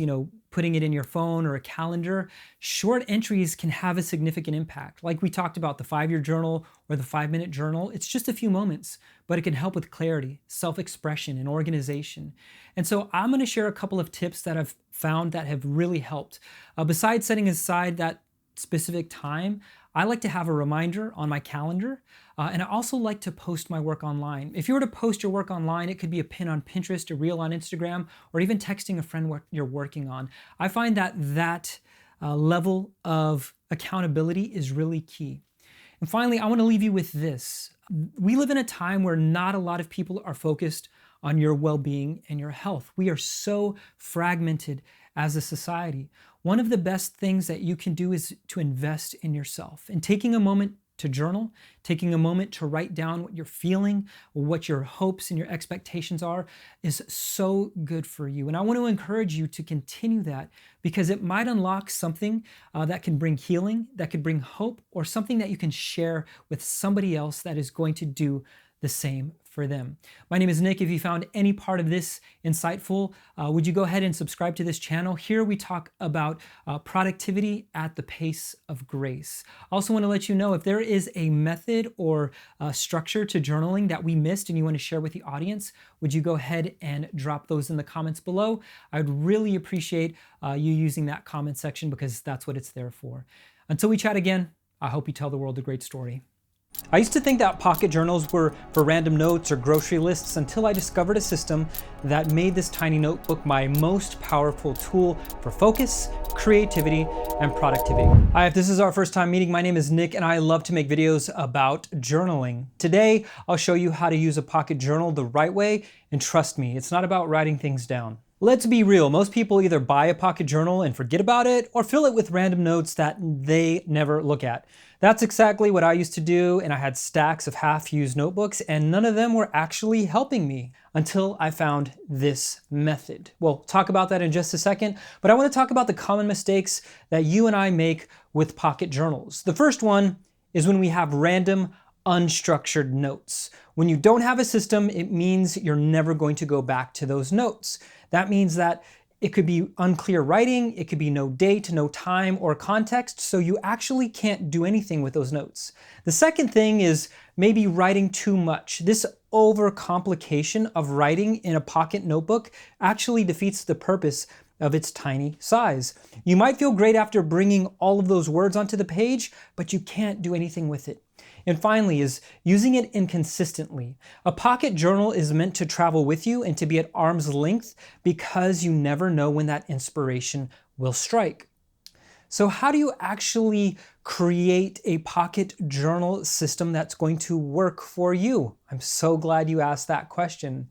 putting it in your phone or a calendar, short entries can have a significant impact. Like we talked about the 5-year journal or the 5-minute journal, it's just a few moments, but it can help with clarity, self-expression, and organization. And so I'm going to share a couple of tips that I've found that have really helped. Besides setting aside that specific time, I like to have a reminder on my calendar, and I also like to post my work online. If you were to post your work online, it could be a pin on Pinterest, a reel on Instagram, or even texting a friend what you're working on. I find that level of accountability is really key. And finally, I want to leave you with this. We live in a time where not a lot of people are focused on your well-being and your health. We are so fragmented as a society. One of the best things that you can do is to invest in yourself. And taking a moment to journal, taking a moment to write down what you're feeling, what your hopes and your expectations are, is so good for you. And I want to encourage you to continue that, because it might unlock something that can bring healing, that could bring hope, or something that you can share with somebody else that is going to do the same for them. My name is Nick. If you found any part of this insightful, would you go ahead and subscribe to this channel? Here we talk about productivity at the pace of grace. I also want to let you know if there is a method or structure to journaling that we missed and you want to share with the audience, would you go ahead and drop those in the comments below? I'd really appreciate you using that comment section, because that's what it's there for. Until we chat again, I hope you tell the world a great story. I used to think that pocket journals were for random notes or grocery lists, until I discovered a system that made this tiny notebook my most powerful tool for focus, creativity, and productivity. Hi, if this is our first time meeting, my name is Nick and I love to make videos about journaling. Today, I'll show you how to use a pocket journal the right way, and trust me, it's not about writing things down. Let's be real, most people either buy a pocket journal and forget about it, or fill it with random notes that they never look at. That's exactly what I used to do, and I had stacks of half-used notebooks, and none of them were actually helping me until I found this method. We'll talk about that in just a second, but I want to talk about the common mistakes that you and I make with pocket journals. The first one is when we have random, unstructured notes. When you don't have a system, it means you're never going to go back to those notes. That means that it could be unclear writing, it could be no date, no time, or context, so you actually can't do anything with those notes. The second thing is maybe writing too much. This overcomplication of writing in a pocket notebook actually defeats the purpose of its tiny size. You might feel great after bringing all of those words onto the page, but you can't do anything with it. And finally is using it inconsistently. A pocket journal is meant to travel with you and to be at arm's length, because you never know when that inspiration will strike. So how do you actually create a pocket journal system that's going to work for you? I'm so glad you asked that question.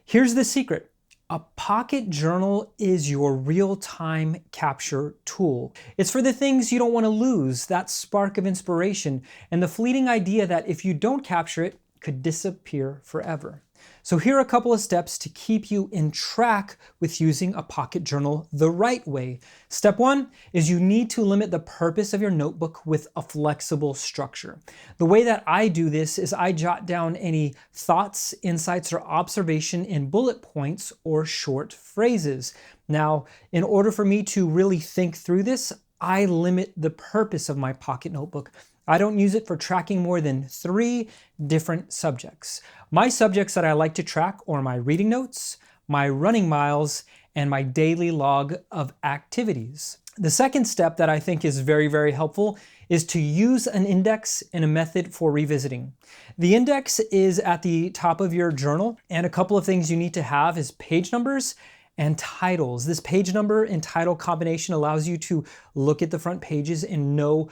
Here's the secret. A pocket journal is your real-time capture tool. It's for the things you don't want to lose, that spark of inspiration, and the fleeting idea that if you don't capture it, could disappear forever. So here are a couple of steps to keep you in track with using a pocket journal the right way. Step one is you need to limit the purpose of your notebook with a flexible structure. The way that I do this is I jot down any thoughts, insights, or observation in bullet points or short phrases. Now, in order for me to really think through this, I limit the purpose of my pocket notebook. I don't use it for tracking more than 3 different subjects. My subjects that I like to track are my reading notes, my running miles, and my daily log of activities. The second step that I think is very, very helpful is to use an index and a method for revisiting. The index is at the top of your journal, and a couple of things you need to have is page numbers and titles. This page number and title combination allows you to look at the front pages and know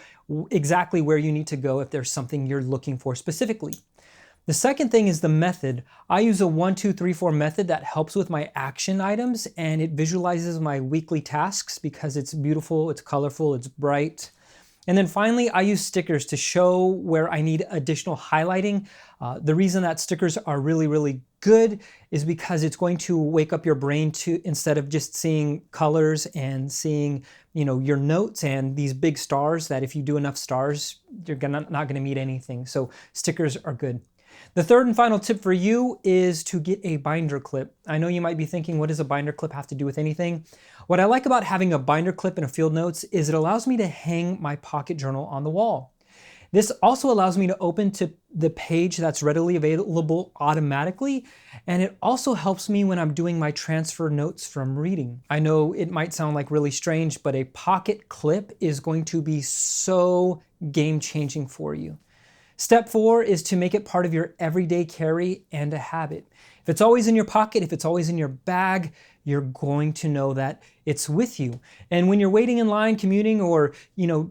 exactly where you need to go if there's something you're looking for specifically. The second thing is the method. I use a 1, 2, 3, 4 method that helps with my action items, and it visualizes my weekly tasks because it's beautiful, it's colorful, it's bright. And then finally, I use stickers to show where I need additional highlighting. The reason that stickers are really, really good is because it's going to wake up your brain to, instead of just seeing colors and seeing, your notes and these big stars, that if you do enough stars, you're not gonna meet anything. So stickers are good. The third and final tip for you is to get a binder clip. I know you might be thinking, what does a binder clip have to do with anything? What I like about having a binder clip in a field notes is it allows me to hang my pocket journal on the wall. This also allows me to open to the page that's readily available automatically, and it also helps me when I'm doing my transfer notes from reading. I know it might sound like really strange, but a pocket clip is going to be so game-changing for you. Step 4 is to make it part of your everyday carry and a habit. If it's always in your pocket, if it's always in your bag, you're going to know that it's with you. And when you're waiting in line, commuting, or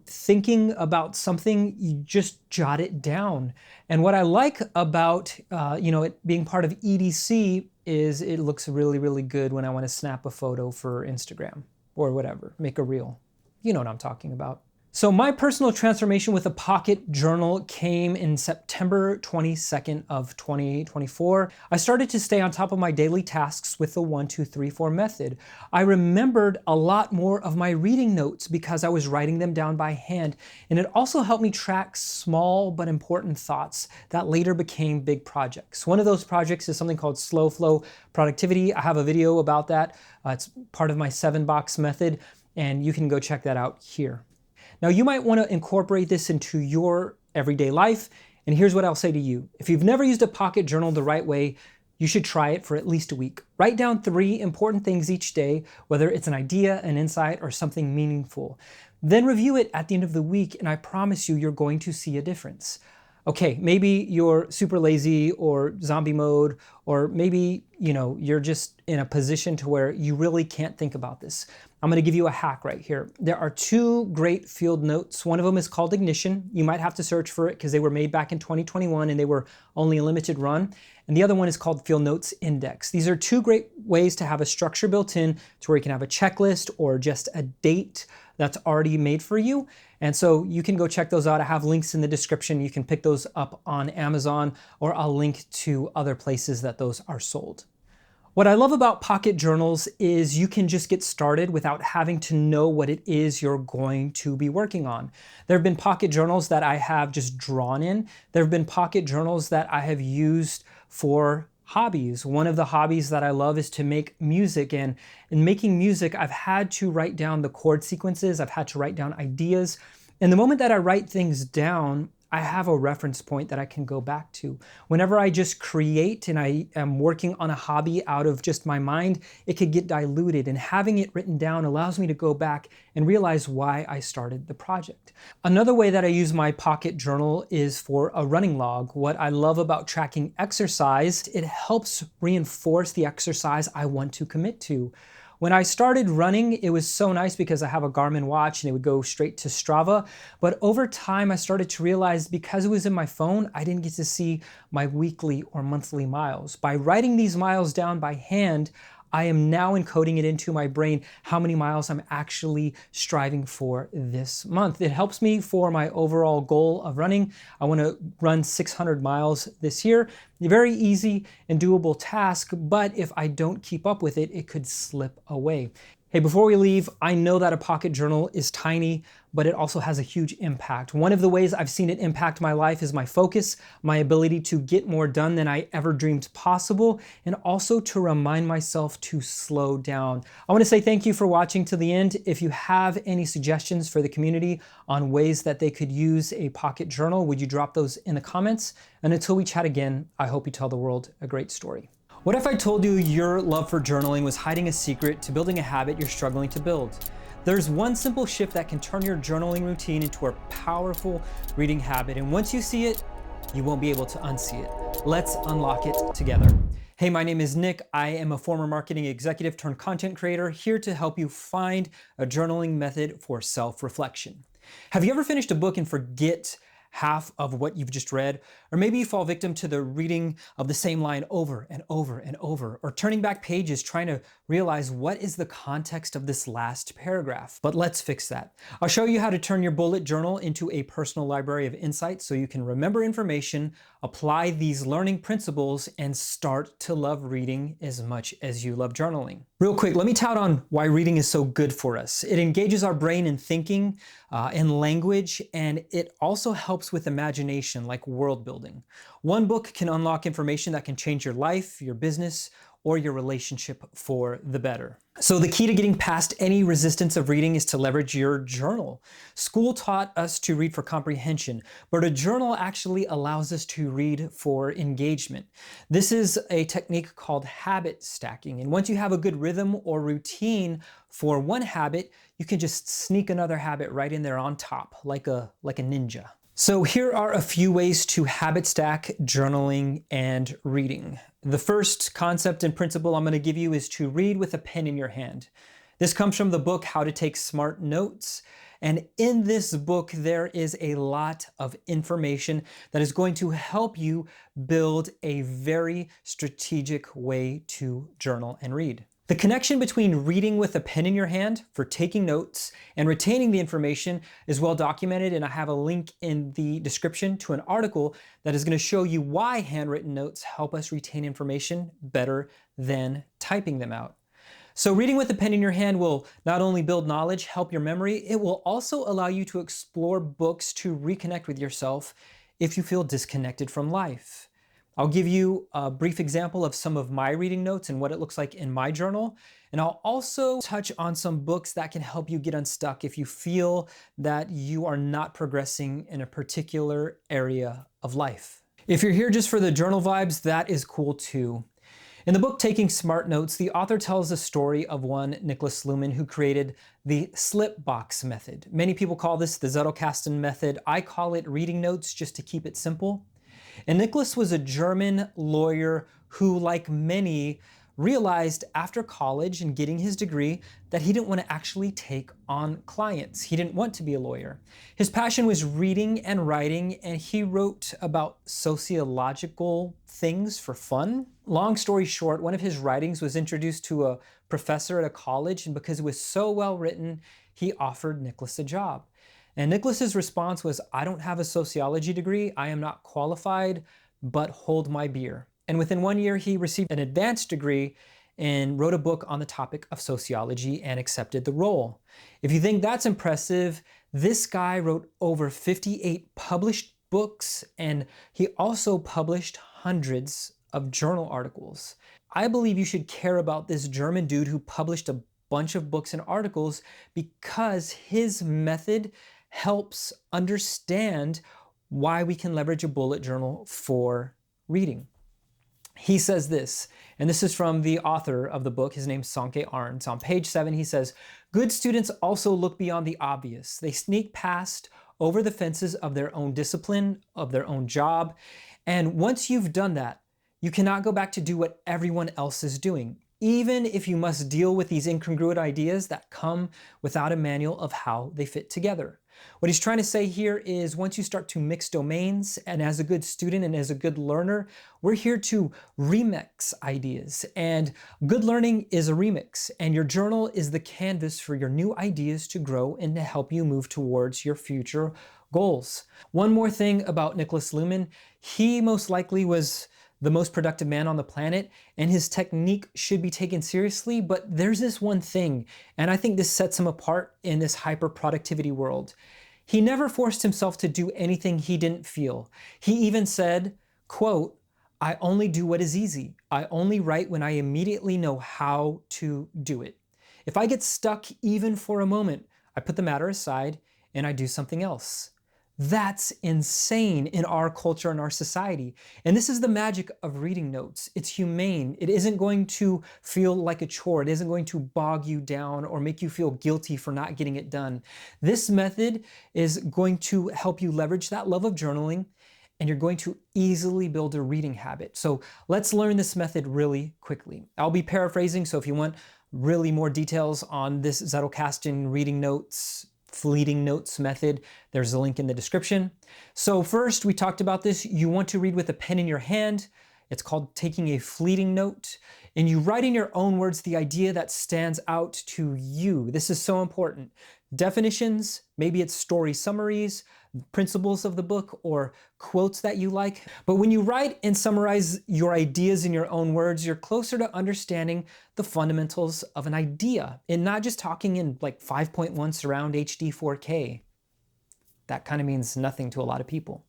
thinking about something, you just jot it down. And what I like about it being part of EDC is it looks really, really good when I want to snap a photo for Instagram or whatever, make a reel. You know what I'm talking about. So my personal transformation with a pocket journal came in September 22nd of 2024. I started to stay on top of my daily tasks with the 1, 2, 3, 4 method. I remembered a lot more of my reading notes because I was writing them down by hand. And it also helped me track small but important thoughts that later became big projects. One of those projects is something called slow flow productivity. I have a video about that. It's part of my 7-box method, and you can go check that out here. Now, you might want to incorporate this into your everyday life, and here's what I'll say to you. If you've never used a pocket journal the right way, you should try it for at least a week. Write down 3 important things each day, whether it's an idea, an insight, or something meaningful. Then review it at the end of the week, and I promise you, you're going to see a difference. Okay, maybe you're super lazy or zombie mode, or maybe, you're just in a position to where you really can't think about this. I'm gonna give you a hack right here. There are 2 great field notes. One of them is called Ignition. You might have to search for it because they were made back in 2021 and they were only a limited run. And the other one is called Field Notes Index. These are 2 great ways to have a structure built in to where you can have a checklist or just a date that's already made for you. And so you can go check those out. I have links in the description. You can pick those up on Amazon, or I'll link to other places that those are sold. What I love about pocket journals is you can just get started without having to know what it is you're going to be working on. There have been pocket journals that I have just drawn in. There have been pocket journals that I have used for hobbies. One of the hobbies that I love is to make music, and in making music, I've had to write down the chord sequences, I've had to write down ideas, and the moment that I write things down, I have a reference point that I can go back to. Whenever I just create and I am working on a hobby out of just my mind, it could get diluted, and having it written down allows me to go back and realize why I started the project. Another way that I use my pocket journal is for a running log. What I love about tracking exercise, it helps reinforce the exercise I want to commit to. When I started running, it was so nice because I have a Garmin watch and it would go straight to Strava. But over time, I started to realize because it was in my phone, I didn't get to see my weekly or monthly miles. By writing these miles down by hand, I am now encoding it into my brain how many miles I'm actually striving for this month. It helps me for my overall goal of running. I want to run 600 miles this year. A very easy and doable task, but if I don't keep up with it, it could slip away. Hey, before we leave, I know that a pocket journal is tiny, but it also has a huge impact. One of the ways I've seen it impact my life is my focus, my ability to get more done than I ever dreamed possible, and also to remind myself to slow down. I want to say thank you for watching to the end. If you have any suggestions for the community on ways that they could use a pocket journal, would you drop those in the comments? And until we chat again, I hope you tell the world a great story. What if I told you your love for journaling was hiding a secret to building a habit you're struggling to build? There's one simple shift that can turn your journaling routine into a powerful reading habit, and once you see it, you won't be able to unsee it. Let's unlock it together. Hey, my name is Nick. I am a former marketing executive turned content creator, here to help you find a journaling method for self-reflection. Have you ever finished a book and forget half of what you've just read? Or maybe you fall victim to the reading of the same line over and over and over, or turning back pages trying to realize what is the context of this last paragraph. But let's fix that. I'll show you how to turn your bullet journal into a personal library of insights so you can remember information, apply these learning principles, and start to love reading as much as you love journaling. Real quick, let me tout on why reading is so good for us. It engages our brain in thinking and language, and it also helps with imagination, like world building. One book can unlock information that can change your life, your business, or your relationship for the better. So the key to getting past any resistance of reading is to leverage your journal. School taught us to read for comprehension, but a journal actually allows us to read for engagement. This is a technique called habit stacking. And once you have a good rhythm or routine for one habit, you can just sneak another habit right in there on top, like a ninja. So here are a few ways to habit stack journaling and reading. The first concept and principle I'm going to give you is to read with a pen in your hand. This comes from the book How to Take Smart Notes. And in this book, there is a lot of information that is going to help you build a very strategic way to journal and read. The connection between reading with a pen in your hand for taking notes and retaining the information is well documented, and I have a link in the description to an article that is going to show you why handwritten notes help us retain information better than typing them out. So reading with a pen in your hand will not only build knowledge, help your memory, it will also allow you to explore books to reconnect with yourself if you feel disconnected from life. I'll give you a brief example of some of my reading notes and what it looks like in my journal. And I'll also touch on some books that can help you get unstuck if you feel that you are not progressing in a particular area of life. If you're here just for the journal vibes, that is cool too. In the book Taking Smart Notes, the author tells the story of one Niklas Luhmann who created the slip box method. Many people call this the Zettelkasten method. I call it reading notes just to keep it simple. And Niklas was a German lawyer who, like many, realized after college and getting his degree that he didn't want to actually take on clients. He didn't want to be a lawyer. His passion was reading and writing, and he wrote about sociological things for fun. Long story short, one of his writings was introduced to a professor at a college, and because it was so well written, he offered Niklas a job. And Niklas's response was, "I don't have a sociology degree, I am not qualified, but hold my beer." And within 1 year, he received an advanced degree and wrote a book on the topic of sociology and accepted the role. If you think that's impressive, this guy wrote over 58 published books, and he also published hundreds of journal articles. I believe you should care about this German dude who published a bunch of books and articles because his method helps understand why we can leverage a bullet journal for reading. He says this, and this is from the author of the book. His name's Sonke Arns. On page 7, he says, "Good students also look beyond the obvious. They sneak past over the fences of their own discipline, of their own job. And once you've done that, you cannot go back to do what everyone else is doing, even if you must deal with these incongruent ideas that come without a manual of how they fit together. What he's trying to say here is once you start to mix domains, and as a good student and as a good learner, we're here to remix ideas. And good learning is a remix, and your journal is the canvas for your new ideas to grow and to help you move towards your future goals. One more thing about Nicholas Luhmann, he most likely was the most productive man on the planet, and his technique should be taken seriously, but there's this one thing, and I think this sets him apart in this hyper productivity world. He never forced himself to do anything he didn't feel. He even said, quote, "I only do what is easy. I only write when I immediately know how to do it. If I get stuck even for a moment, I put the matter aside and I do something else." That's insane in our culture and our society. And this is the magic of reading notes. It's humane. It isn't going to feel like a chore. It isn't going to bog you down or make you feel guilty for not getting it done. This method is going to help you leverage that love of journaling, and you're going to easily build a reading habit. So let's learn this method really quickly. I'll be paraphrasing, so if you want really more details on this Zettelkasten reading notes, fleeting notes method, there's a link in the description. So first, we talked about this. You want to read with a pen in your hand. It's called taking a fleeting note. And you write in your own words the idea that stands out to you. This is so important. Definitions, maybe it's story summaries, principles of the book, or quotes that you like. But when you write and summarize your ideas in your own words, you're closer to understanding the fundamentals of an idea and not just talking in like 5.1 surround HD 4K. That kind of means nothing to a lot of people.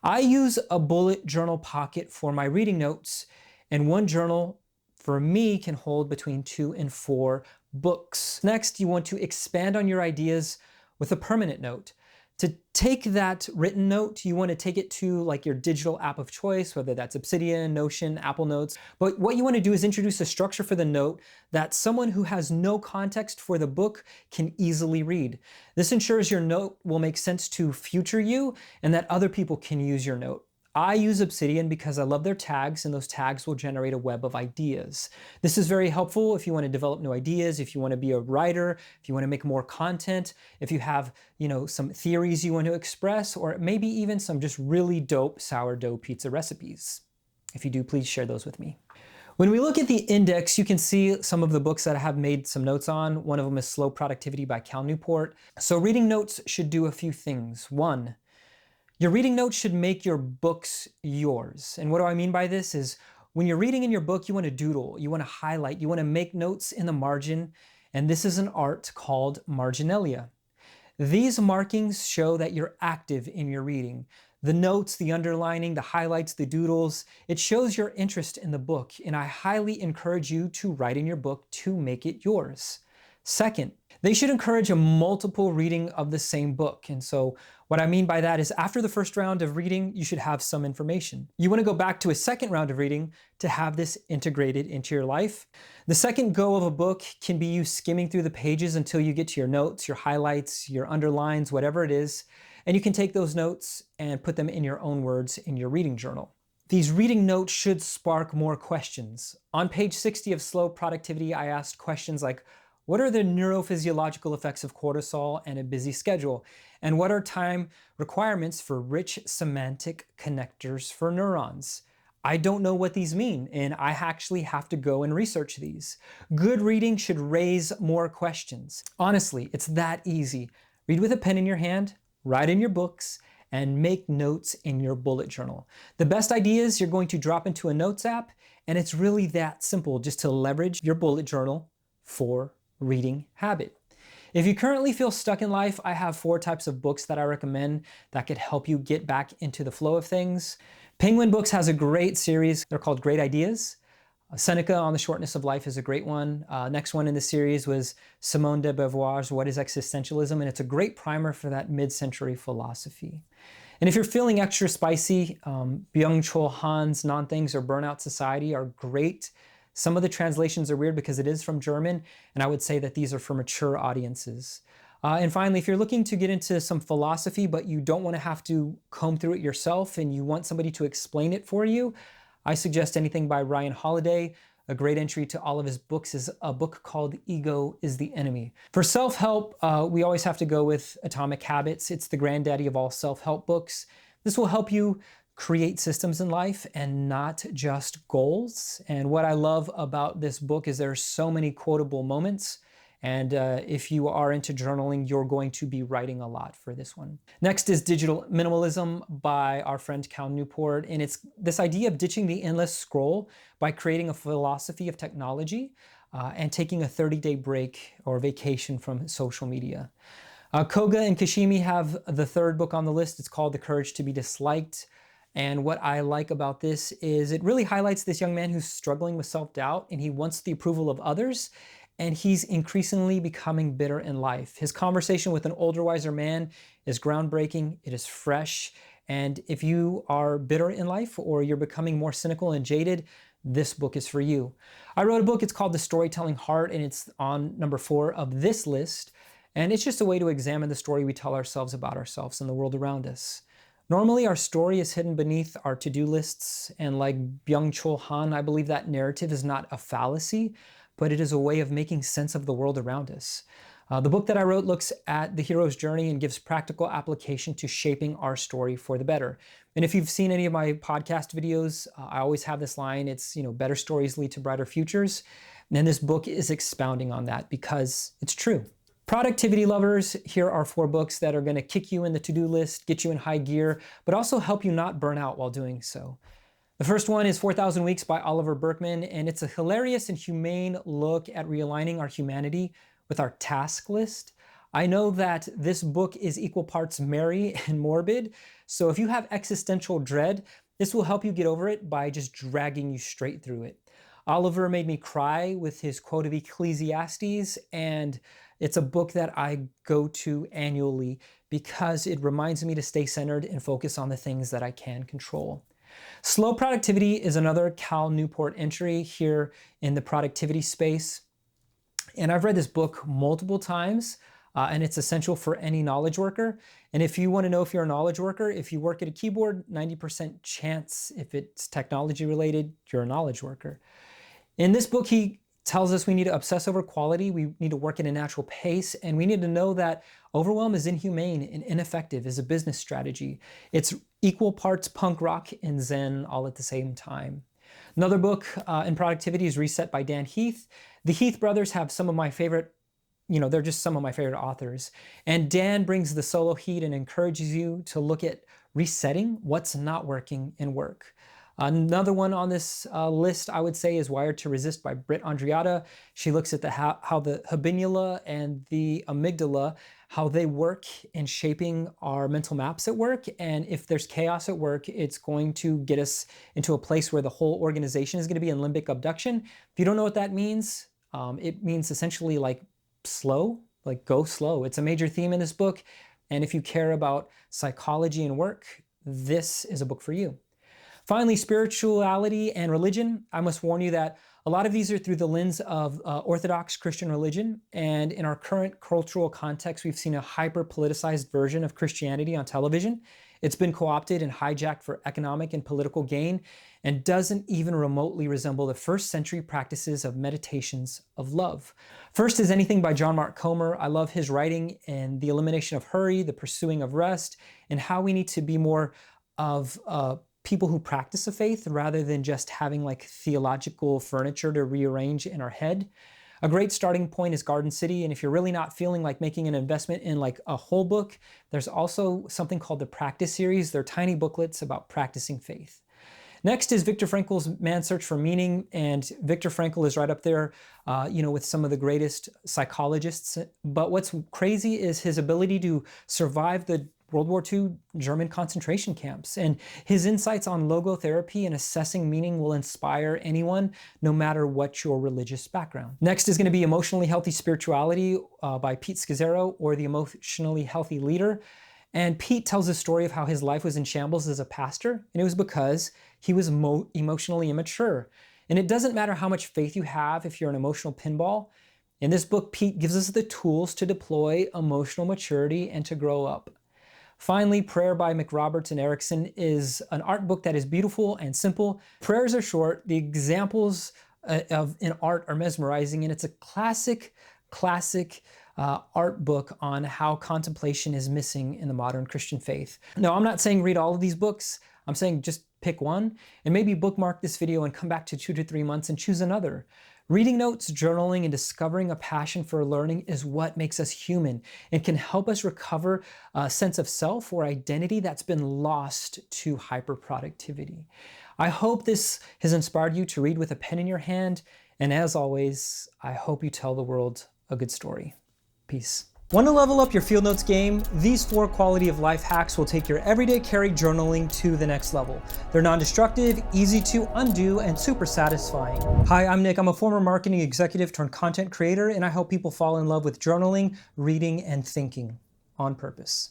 I use a bullet journal pocket for my reading notes, and one journal for me can hold between 2 and 4 books. Next, you want to expand on your ideas with a permanent note. To take that written note, you want to take it to like your digital app of choice, whether that's Obsidian, Notion, Apple Notes. But what you want to do is introduce a structure for the note that someone who has no context for the book can easily read. This ensures your note will make sense to future you and that other people can use your note. I use Obsidian because I love their tags, and those tags will generate a web of ideas. This is very helpful if you want to develop new ideas, if you want to be a writer, if you want to make more content, if you have, some theories you want to express, or maybe even some just really dope sourdough pizza recipes. If you do, please share those with me. When we look at the index, you can see some of the books that I have made some notes on. One of them is Slow Productivity by Cal Newport. So reading notes should do a few things. One, your reading notes should make your books yours. And what do I mean by this is when you're reading in your book, you want to doodle, you want to highlight, you want to make notes in the margin. And this is an art called marginalia. These markings show that you're active in your reading. The notes, the underlining, the highlights, the doodles, it shows your interest in the book. And I highly encourage you to write in your book to make it yours. Second, they should encourage a multiple reading of the same book. And so what I mean by that is after the first round of reading, you should have some information. You want to go back to a second round of reading to have this integrated into your life. The second go of a book can be you skimming through the pages until you get to your notes, your highlights, your underlines, whatever it is. And you can take those notes and put them in your own words in your reading journal. These reading notes should spark more questions. On page 60 of Slow Productivity, I asked questions like, what are the neurophysiological effects of cortisol and a busy schedule? And what are time requirements for rich semantic connectors for neurons? I don't know what these mean, and I actually have to go and research these. Good reading should raise more questions. Honestly, it's that easy. Read with a pen in your hand, write in your books, and make notes in your bullet journal. The best ideas you're going to drop into a notes app, and it's really that simple just to leverage your bullet journal for reading habit. If you currently feel stuck in life, I have 4 types of books that I recommend that could help you get back into the flow of things. Penguin Books has a great series. They're called Great Ideas. Seneca on the Shortness of Life is a great one. Next one in the series was Simone de Beauvoir's What is Existentialism? And it's a great primer for that mid-century philosophy. And if you're feeling extra spicy, Byung-Chul Han's Non-Things or Burnout Society are great. Some of the translations are weird because it is from German, and I would say that these are for mature audiences. And finally, if you're looking to get into some philosophy, but you don't want to have to comb through it yourself and you want somebody to explain it for you, I suggest anything by Ryan Holiday. A great entry to all of his books is a book called Ego is the Enemy. For self-help, we always have to go with Atomic Habits. It's the granddaddy of all self-help books. This will help you create systems in life and not just goals. And what I love about this book is there are so many quotable moments. And if you are into journaling, you're going to be writing a lot for this one. Next is Digital Minimalism by our friend Cal Newport. And it's this idea of ditching the endless scroll by creating a philosophy of technology and taking a 30-day break or vacation from social media. Koga and Kashimi have the third book on the list. It's called The Courage to be Disliked. And what I like about this is it really highlights this young man who's struggling with self-doubt and he wants the approval of others. And he's increasingly becoming bitter in life. His conversation with an older, wiser man is groundbreaking, it is fresh, and if you are bitter in life or you're becoming more cynical and jaded, this book is for you. I wrote a book, it's called The Storytelling Heart, and it's on number 4 of this list, and it's just a way to examine the story we tell ourselves about ourselves and the world around us. Normally, our story is hidden beneath our to-do lists, and like Byung-Chul Han, I believe that narrative is not a fallacy, but it is a way of making sense of the world around us. The book that I wrote looks at the hero's journey and gives practical application to shaping our story for the better. And if you've seen any of my podcast videos, I always have this line, it's, better stories lead to brighter futures. And this book is expounding on that because it's true. Productivity lovers, here are 4 books that are going to kick you in the to-do list, get you in high gear, but also help you not burn out while doing so. The first one is 4,000 Weeks by Oliver Burkeman, and it's a hilarious and humane look at realigning our humanity with our task list. I know that this book is equal parts merry and morbid, so if you have existential dread, this will help you get over it by just dragging you straight through it. Oliver made me cry with his quote of Ecclesiastes, and it's a book that I go to annually because it reminds me to stay centered and focus on the things that I can control. Slow Productivity is another Cal Newport entry here in the productivity space. And I've read this book multiple times, and it's essential for any knowledge worker. And if you want to know if you're a knowledge worker, if you work at a keyboard, 90% chance if it's technology related, you're a knowledge worker. In this book, he tells us we need to obsess over quality, we need to work at a natural pace, and we need to know that overwhelm is inhumane and ineffective as a business strategy. It's equal parts punk rock and Zen all at the same time. Another book in productivity is Reset by Dan Heath. The Heath brothers have some of my favorite, they're just some of my favorite authors. And Dan brings the solo heat and encourages you to look at resetting what's not working in work. Another one on this list, I would say, is Wired to Resist by Britt Andreatta. She looks at how the habenula and the amygdala, how they work in shaping our mental maps at work. And if there's chaos at work, it's going to get us into a place where the whole organization is going to be in limbic abduction. If you don't know what that means, it means essentially like slow, like go slow. It's a major theme in this book. And if you care about psychology and work, this is a book for you. Finally, spirituality and religion. I must warn you that a lot of these are through the lens of Orthodox Christian religion. And in our current cultural context, we've seen a hyper-politicized version of Christianity on television. It's been co-opted and hijacked for economic and political gain and doesn't even remotely resemble the first century practices of meditations of love. First is Anything by John Mark Comer. I love his writing and the elimination of hurry, the pursuing of rest, and how we need to be more of people who practice a faith rather than just having like theological furniture to rearrange in our head. A great starting point is Garden City, and if you're really not feeling like making an investment in like a whole book, there's also something called the Practice Series. They're tiny booklets about practicing faith. Next is Viktor Frankl's Man's Search for Meaning, and Viktor Frankl is right up there, with some of the greatest psychologists. But what's crazy is his ability to survive the World War II German concentration camps, and his insights on logotherapy and assessing meaning will inspire anyone, no matter what your religious background. Next is going to be Emotionally Healthy Spirituality by Pete Scazzero, or The Emotionally Healthy Leader. And Pete tells a story of how his life was in shambles as a pastor, and it was because he was emotionally immature. And it doesn't matter how much faith you have if you're an emotional pinball. In this book, Pete gives us the tools to deploy emotional maturity and to grow up. Finally, Prayer by McRoberts and Erickson is an art book that is beautiful and simple. Prayers are short. The examples in art are mesmerizing, and it's a classic art book on how contemplation is missing in the modern Christian faith. Now, I'm not saying read all of these books. I'm saying just pick one and maybe bookmark this video and come back to 2 to 3 months and choose another. Reading notes, journaling, and discovering a passion for learning is what makes us human and can help us recover a sense of self or identity that's been lost to hyperproductivity. I hope this has inspired you to read with a pen in your hand, and as always, I hope you tell the world a good story. Peace. Want to level up your field notes game? These 4 quality of life hacks will take your everyday carry journaling to the next level. They're non-destructive, easy to undo, and super satisfying. Hi, I'm Nick. I'm a former marketing executive turned content creator, and I help people fall in love with journaling, reading, and thinking on purpose.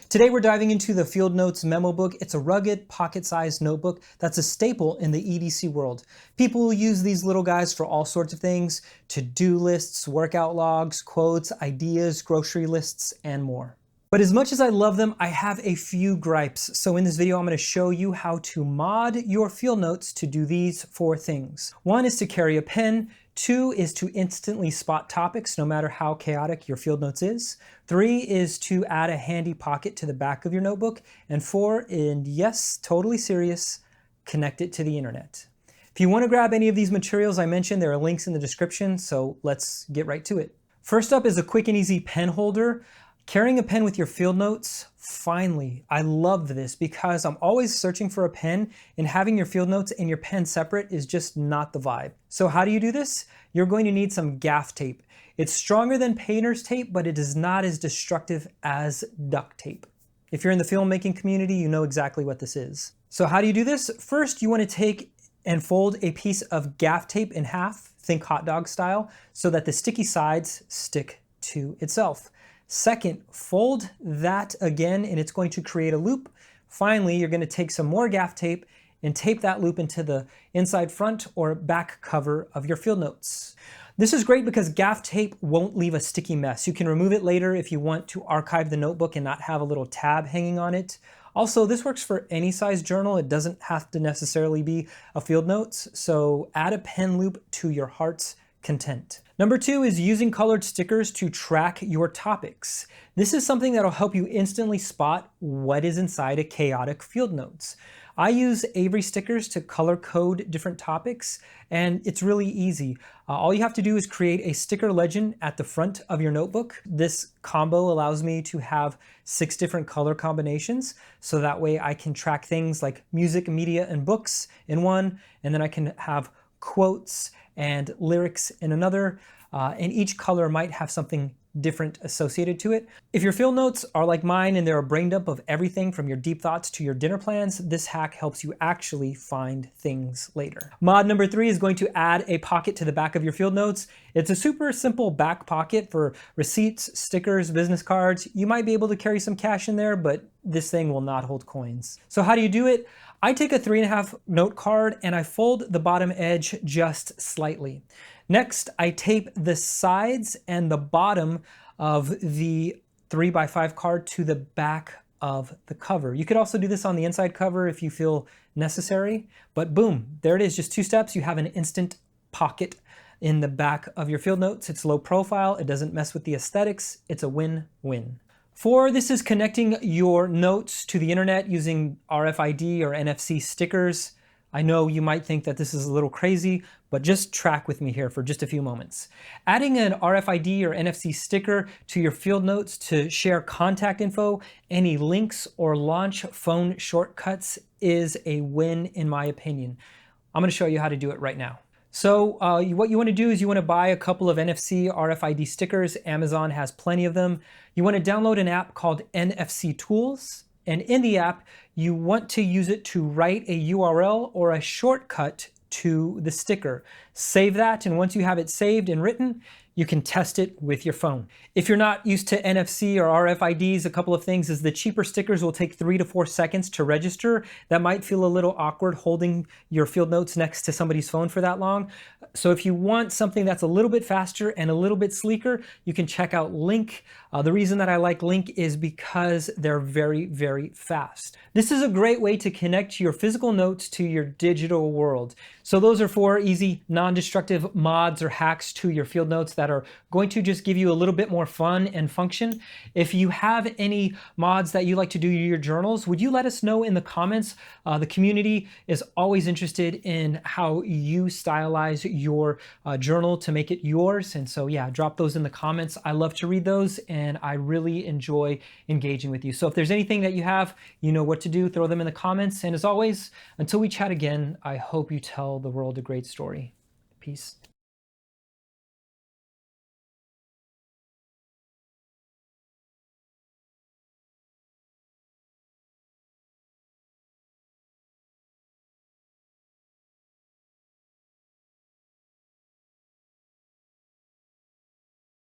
Today we're diving into the Field Notes Memo Book. It's a rugged, pocket-sized notebook that's a staple in the EDC world. People use these little guys for all sorts of things: to-do lists, workout logs, quotes, ideas, grocery lists, and more. But as much as I love them, I have a few gripes. So in this video, I'm going to show you how to mod your field notes to do these 4 things. 1 is to carry a pen. 2 is to instantly spot topics, no matter how chaotic your field notes is. 3 is to add a handy pocket to the back of your notebook. And 4, and yes, totally serious, connect it to the internet. If you want to grab any of these materials I mentioned, there are links in the description, so let's get right to it. First up is a quick and easy pen holder. Carrying a pen with your field notes, finally. I love this because I'm always searching for a pen, and having your field notes and your pen separate is just not the vibe. So how do you do this? You're going to need some gaff tape. It's stronger than painter's tape, but it is not as destructive as duct tape. If you're in the filmmaking community, you know exactly what this is. So how do you do this? First, you want to take and fold a piece of gaff tape in half, think hot dog style, so that the sticky sides stick to itself. Second, fold that again, and it's going to create a loop. Finally, you're going to take some more gaff tape and tape that loop into the inside front or back cover of your field notes. This is great because gaff tape won't leave a sticky mess. You can remove it later if you want to archive the notebook and not have a little tab hanging on it. Also, this works for any size journal. It doesn't have to necessarily be a field notes, so add a pen loop to your heart's content. Number 2 is using colored stickers to track your topics. This is something that'll help you instantly spot what is inside a chaotic field notes. I use Avery stickers to color code different topics, and it's really easy. All you have to do is create a sticker legend at the front of your notebook. This combo allows me to have 6 different color combinations, so that way I can track things like music, media, and books in one, and then I can have quotes and lyrics in another, and each color might have something different associated to it. If your field notes are like mine and they're a brain dump of everything from your deep thoughts to your dinner plans, this hack helps you actually find things later. Mod number 3 is going to add a pocket to the back of your field notes. It's a super simple back pocket for receipts, stickers, business cards. You might be able to carry some cash in there, but this thing will not hold coins. So how do you do it? I take a 3.5 note card and I fold the bottom edge just slightly. Next, I tape the sides and the bottom of the 3x5 card to the back of the cover. You could also do this on the inside cover if you feel necessary, but boom, there it is, just 2 steps. You have an instant pocket in the back of your field notes. It's low profile, it doesn't mess with the aesthetics, it's a win-win. 4, this is connecting your notes to the internet using RFID or NFC stickers. I know you might think that this is a little crazy, but just track with me here for just a few moments. Adding an RFID or NFC sticker to your field notes to share contact info, any links, or launch phone shortcuts is a win in my opinion. I'm going to show you how to do it right now. So what you want to do is you want to buy a couple of NFC RFID stickers. Amazon has plenty of them. You want to download an app called NFC Tools. And in the app, you want to use it to write a URL or a shortcut to the sticker. Save that, and once you have it saved and written, you can test it with your phone. If you're not used to NFC or RFIDs, a couple of things is the cheaper stickers will take 3 to 4 seconds to register. That might feel a little awkward holding your field notes next to somebody's phone for that long. So if you want something that's a little bit faster and a little bit sleeker, you can check out Link. The reason that I like Link is because they're very, very fast. This is a great way to connect your physical notes to your digital world. So those are 4 easy, non-destructive mods or hacks to your field notes that are going to just give you a little bit more fun and function. If you have any mods that you like to do to your journals, would you let us know in the comments? The community is always interested in how you stylize your journal to make it yours. And so yeah, drop those in the comments. I love to read those and I really enjoy engaging with you. So if there's anything that you have, you know what to do, throw them in the comments. And as always, until we chat again, I hope you tell the world a great story. Peace.